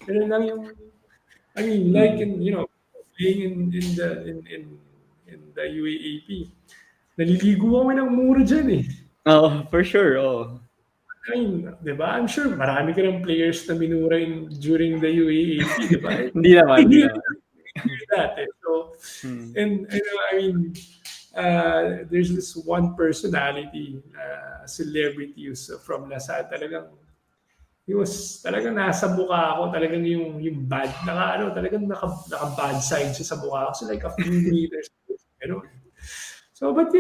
ganun lang yung, I mean, like Mm. in, playing in the UAAP, naliligo kami ng mura dyan eh. Oh, for sure. Oh. I mean, di ba? I'm sure marami ka ng players na minura during the UAAP, di ba? Hindi naman, hindi Hindi naman. that eh. So, Mm. and I mean, there's this one personality, celebrity who's from Lasal, talagang he was talagang nasa mukha ako, talagang yung bad, talagang naka bad side siya sa mukha ko. So like a few meters, ano. So, but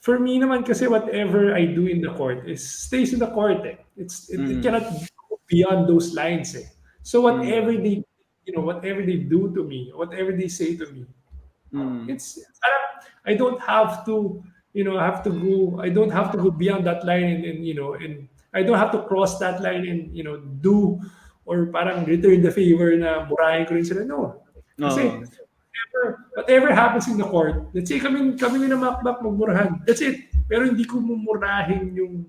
for me naman kasi whatever I do in the court is stays in the court eh. It Mm. cannot go beyond those lines eh. So Mm. whatever they do to me, whatever they say to me, Mm. it's I don't have to I don't have to go beyond that line, and I don't have to cross that line and do or parang return the favor na murahin ko rin sila. No, kasi Oo. whatever happens in the court, let's say kami ni na Macbac magmurahan, that's it. Pero hindi ko mumurahin yung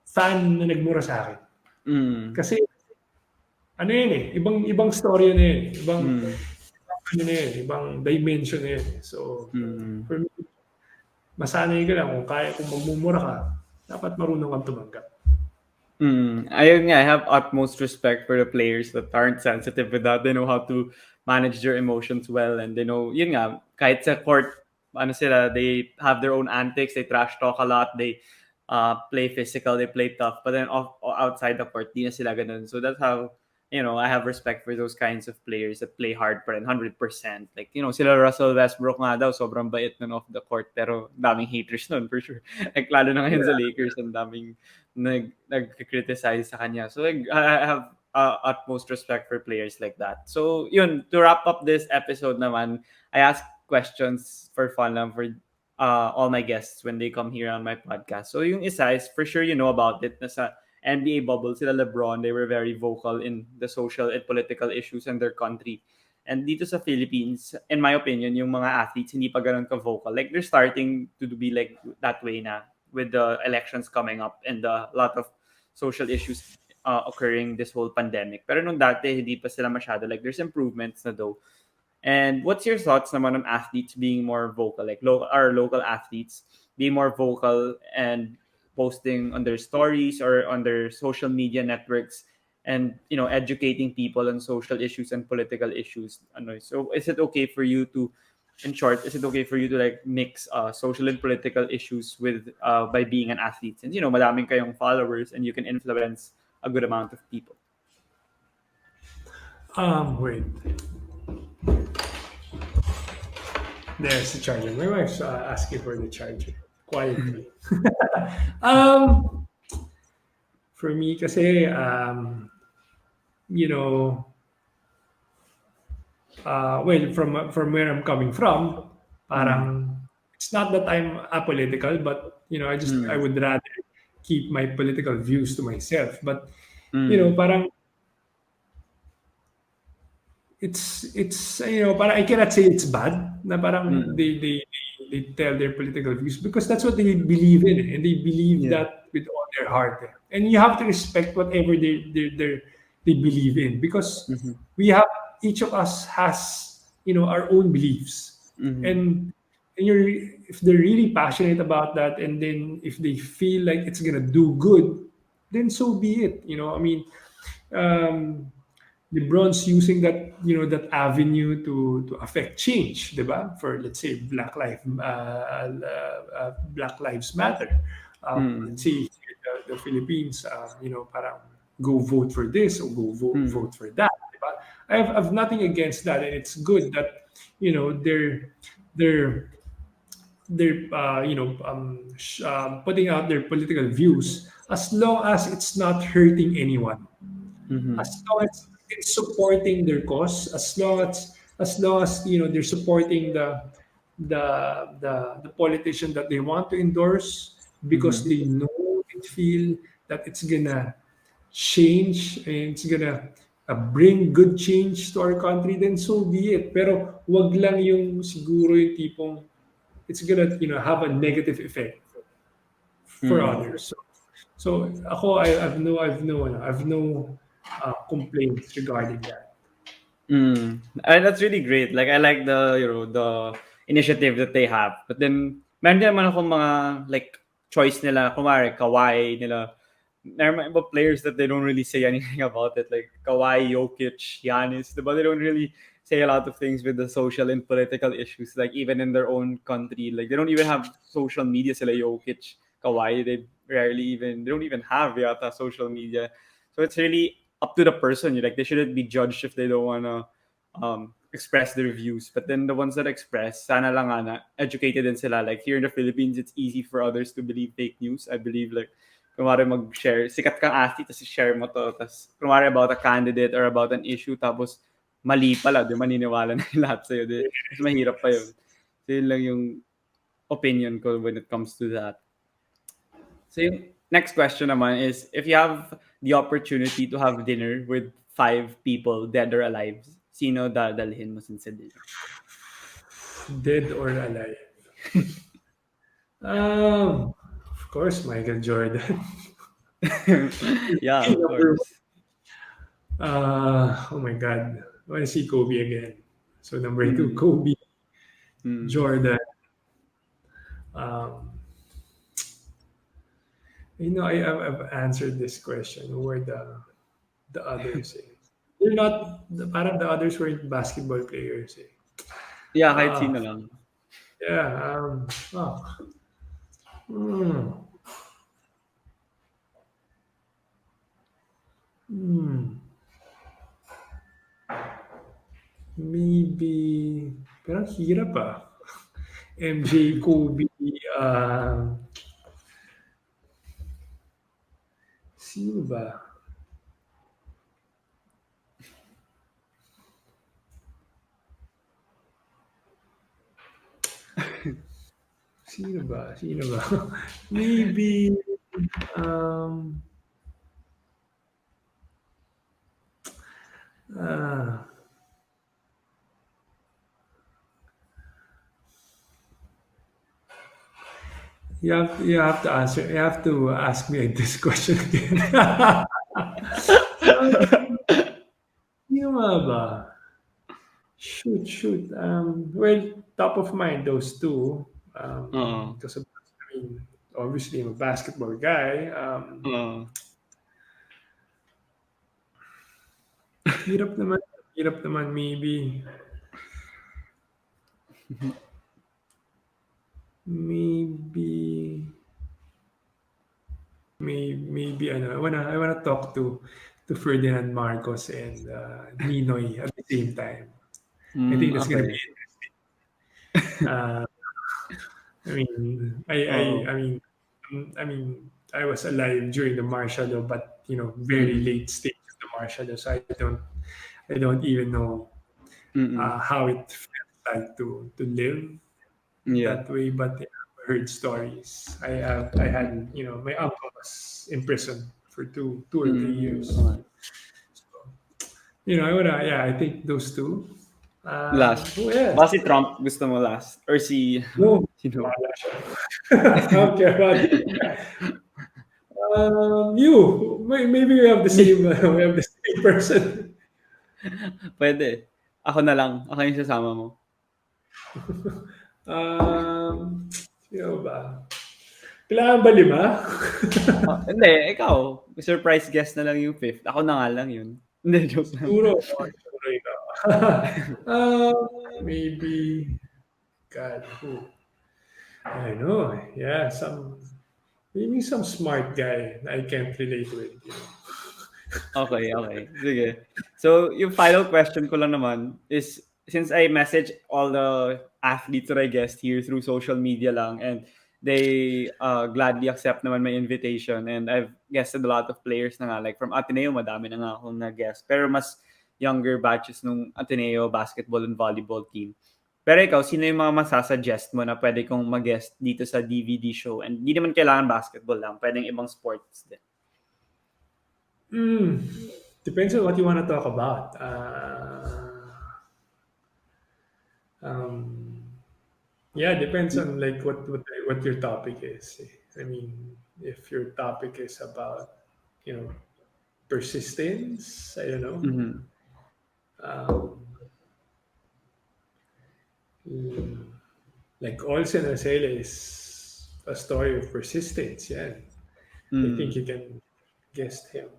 fan na nagmura sa akin, Mm. kasi ano yun eh, ibang story na yun, Mm. ano na yun, ibang dimension na yun. So Mm. for me, masanay ka lang kung magmumura ka, dapat marunong kang tumanggap. Ayun nga, I have utmost respect for the players that aren't sensitive with that. They know how to manage their emotions well, and they know, yun nga, kahit sa court, ano sila, they have their own antics, they trash talk a lot, they play physical, they play tough, but then outside the court, di na sila ganun. So that's how, I have respect for those kinds of players that play hard pa rin, 100%. Like, sila Russell Westbrook nga daw, sobrang bait nun off the court, pero daming haters nun, for sure. Like, lalo na ngayon sa Lakers, ang daming nag-criticize sa kanya. So like, I have utmost respect for players like that. So yun, to wrap up this episode naman, I ask questions for fun lang for all my guests when they come here on my podcast. So yung isa is, for sure you know about it, nasa NBA bubble sila LeBron, they were very vocal in the social and political issues in their country. And dito sa Philippines, in my opinion, yung mga athletes hindi pa ganun ka-vocal. Like, they're starting to be like that way na with the elections coming up and a lot of social issues occurring this whole pandemic. Pero nung dati, hindi pa sila masyado. Like, there's improvements na though. And what's your thoughts naman on athletes being more vocal? Like, our local athletes being more vocal and posting on their stories or on their social media networks and, educating people on social issues and political issues. So is it okay for you to, in short, is it okay for you to like mix social and political issues with by being an athlete? Since madaming kayong followers and you can influence a good amount of people. Wait. There's the charger. My wife's asking for the charger quietly. For me kasi, well, from where I'm coming from, parang it's not that I'm apolitical, but I would rather keep my political views to myself. But parang it's parang I cannot say it's bad na parang they tell their political views, because that's what they believe in, and they believe Yeah. that with all their heart. And you have to respect whatever they believe in, because we have, each of us has our own beliefs, and if they're really passionate about that, and then if they feel like it's gonna do good, then so be it. I mean, LeBron's using that avenue to affect change, diba? For, let's say, Black Lives Matter. Let's say the Philippines, parang go vote for this or go vote for that, diba? I have nothing against that, and it's good that they're putting out their political views, as long as it's not hurting anyone, as long as it's supporting their cause, as long as they're supporting the politician that they want to endorse, because they know and feel that it's gonna change and it's gonna bring good change to our country, then so be it. Pero wag lang yung siguro yung tipong it's gonna have a negative effect for others. So ako, I have no complaints regarding that. And that's really great. Like I like the initiative that they have. But then meron din naman akong mga like choice nila, kumare Kawhi nila. Meron mga iba players that they don't really say anything about it, like Kawhi, Jokic, Giannis. But they don't really say a lot of things with the social and political issues. Like even in their own country, like they don't even have social media. Sila Jokic, Kawhi, they don't even have yata social media. So it's really up to the person. Like they shouldn't be judged if they don't wanna express their views. But then the ones that express, sana lang nga na educated din sila. Like here in the Philippines, it's easy for others to believe fake news. I believe like kunwari mag-share, sikat kang athlete, tapos share mo to, tapos kunwari about a candidate or about an issue, tapos mali pala, di maniniwala na yung lahat sa'yo. Mas mahirap pa yun. So yun lang yung opinion ko when it comes to that. So yung next question naman is, if you have the opportunity to have dinner with 5 people, dead or alive, sino dadalhin mo sa dinner? Dead or alive? Of course, Michael Jordan. Yeah, of course. Oh my God, I want to see Kobe again. So number 2, Kobe, Jordan. I've answered this question. Who were the others? They're not parang the others weren't basketball players. Yeah, kahit sino lang. Yeah. Maybe, pero ang hirap MJ, Kobe, sino ba? Sino ba? Maybe, you have to answer. You have to ask me this question again. Sino nga ba? Shoot. Well, top of mind, those two. Because obviously I'm a basketball guy. Hirap naman maybe. Maybe I wanna talk to Ferdinand Marcos and Ninoy at the same time. I think that's gonna be interesting. I was alive during the martial law, but very late stage of the martial law, so I don't even know how it felt like to live that way. But I heard stories. I had my uncle was in prison for two or 3 years. So, I think those two. Last. Who else? Baka si Trump gusto mo last? Or si... No. Sino? Wala siya. Okay, but maybe we have the same person. Pwede. Ako na lang. Ako yung sasama mo. Sino ba? Kailangan ba 5? Hindi, ikaw. Surprise guest na lang yung 5th. Ako na nga lang yun. Hindi, joke lang. Siguro ikaw. Maybe, God, who? I don't know. Yeah, maybe some smart guy I can't relate with. Okay. Sige. So, yung final question ko lang naman is, since I message all the athletes that I guest here through social media lang, and they gladly accept naman my invitation, and I've guested a lot of players na nga, like from Ateneo, madami na nga akong na-guest, pero mas younger batches nung Ateneo basketball and volleyball team. Pero ikaw, sino yung mga masasuggest mo na pwede kong mag-guest dito sa DVD show? And di naman kailangan basketball lang, pwedeng ibang sports din. Depends on what you want to talk about. Yeah, depends on like what your topic is. I mean, if your topic is about persistence, I don't know. Um, like Olsen Asele is a story of persistence. Yeah, I think you can guess him.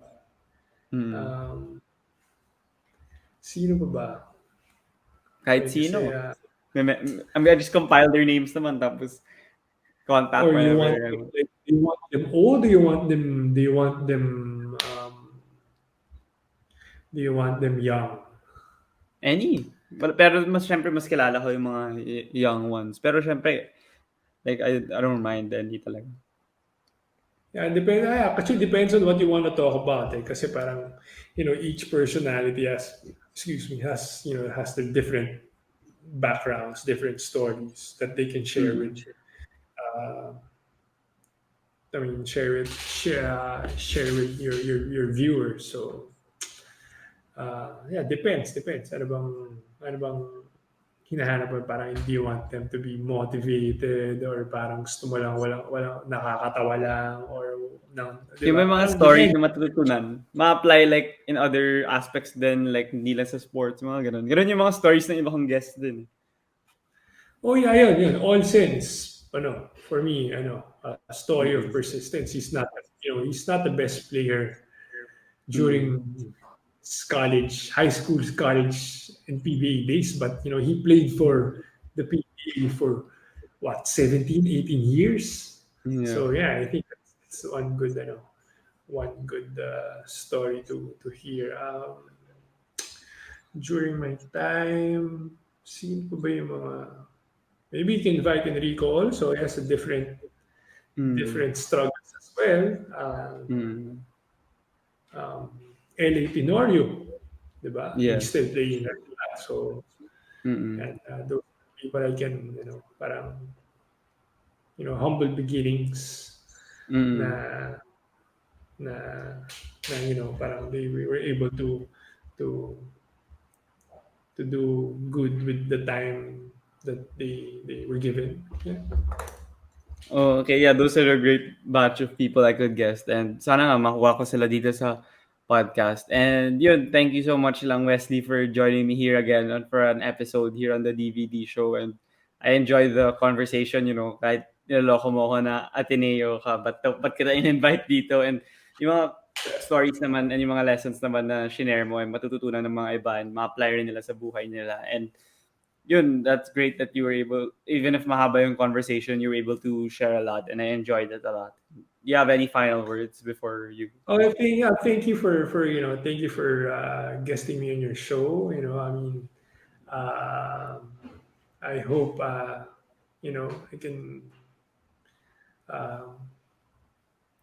Sino pa ba? Kahit Kasi, sino. I mean, I just compile their names naman, tapos contact or you whenever. want do you want them old? Do you want them? Do you want them? Do you want them young? Any. Pero syempre mas kilala ko yung mga young ones. Pero syempre, like, I don't mind any talaga. Yeah, actually depends on what you want to talk about. Kasi parang, each personality has their different backgrounds, different stories that they can share with. Share with your viewers. So, yeah, depends. Ano bang hinahanap mo? Parang hindi you want them to be motivated, or parang gusto mo lang walang nakakatawa lang, or Yung may mga stories na matututunan, ma-apply like in other aspects din, like hindi lang sa sports, mga ganun. Ganun yung mga stories ng iba kong guests din. Oh yeah, yun. All sense. For me, a story of persistence. He's not the best player during high school, college, and PBA days, but he played for the PBA for 17, 18 years. Yeah. So yeah, I think that's one good story to hear. During my time, sino ba yung mga... Maybe you can invite Enrico also. He has a different struggles as well. LA Tenorio, diba? Yeah. He's still playing that. So, and those people I can, parang, humble beginnings na parang they were able to do good with the time that they were given. Yeah. Oh, okay. Yeah, those are a great batch of people I could guest. And sana nga makuha ko sila dito sa podcast. And yun, thank you so much lang, Wesley, for joining me here again for an episode here on the DVD show. And I enjoyed the conversation, kahit niloloko mo ako na Ateneo ka, ba't kita in-invite dito? And yung mga stories naman and yung mga lessons naman na shinare mo ay matututunan ng mga iba and ma-apply rin nila sa buhay nila. And yun, that's great that you were able, even if mahaba yung conversation, you were able to share a lot, and I enjoyed it a lot. Do you have any final words before you? Oh, thank you for guesting me on your show. I mean, I hope I can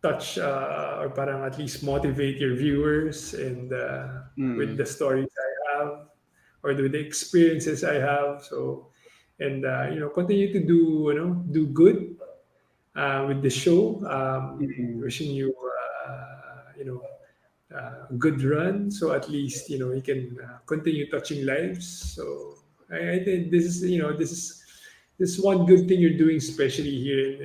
touch or parang at least motivate your viewers, and with the stories I have, or with the experiences I have. So, and continue to do good with the show. Wishing you a good run. So at least you can continue touching lives. So I think this is one good thing you're doing, especially here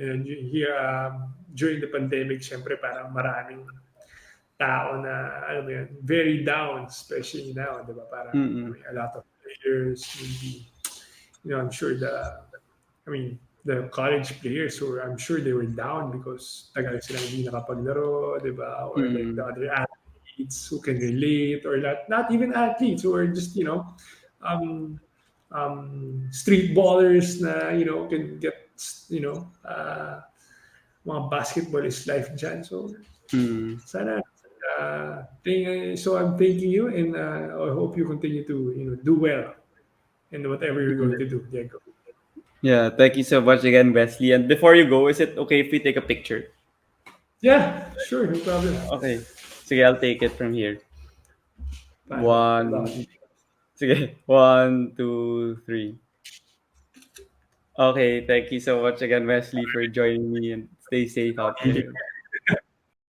during the pandemic. Syempre parang maraming tao na alam mo yun, very down, especially now, di ba? Parang a lot of players, maybe, I'm sure the college players, I'm sure they were down because tagal silang hindi nakapaglaro, di ba? Or like the other athletes who can relate, or not even athletes, who are just, street ballers na, can get, mga basketballist life dyan. So, sana, so I'm thanking you, and I hope you continue to, do well in whatever you're going to do, Diego. Yeah, thank you so much again, Wesley. And before you go, is it okay if we take a picture? Yeah, sure, no problem. Okay. Sige, I'll take it from here. Fine. One. Sige. 1, 2, 3. Okay, thank you so much again, Wesley, for joining me, and stay safe out there.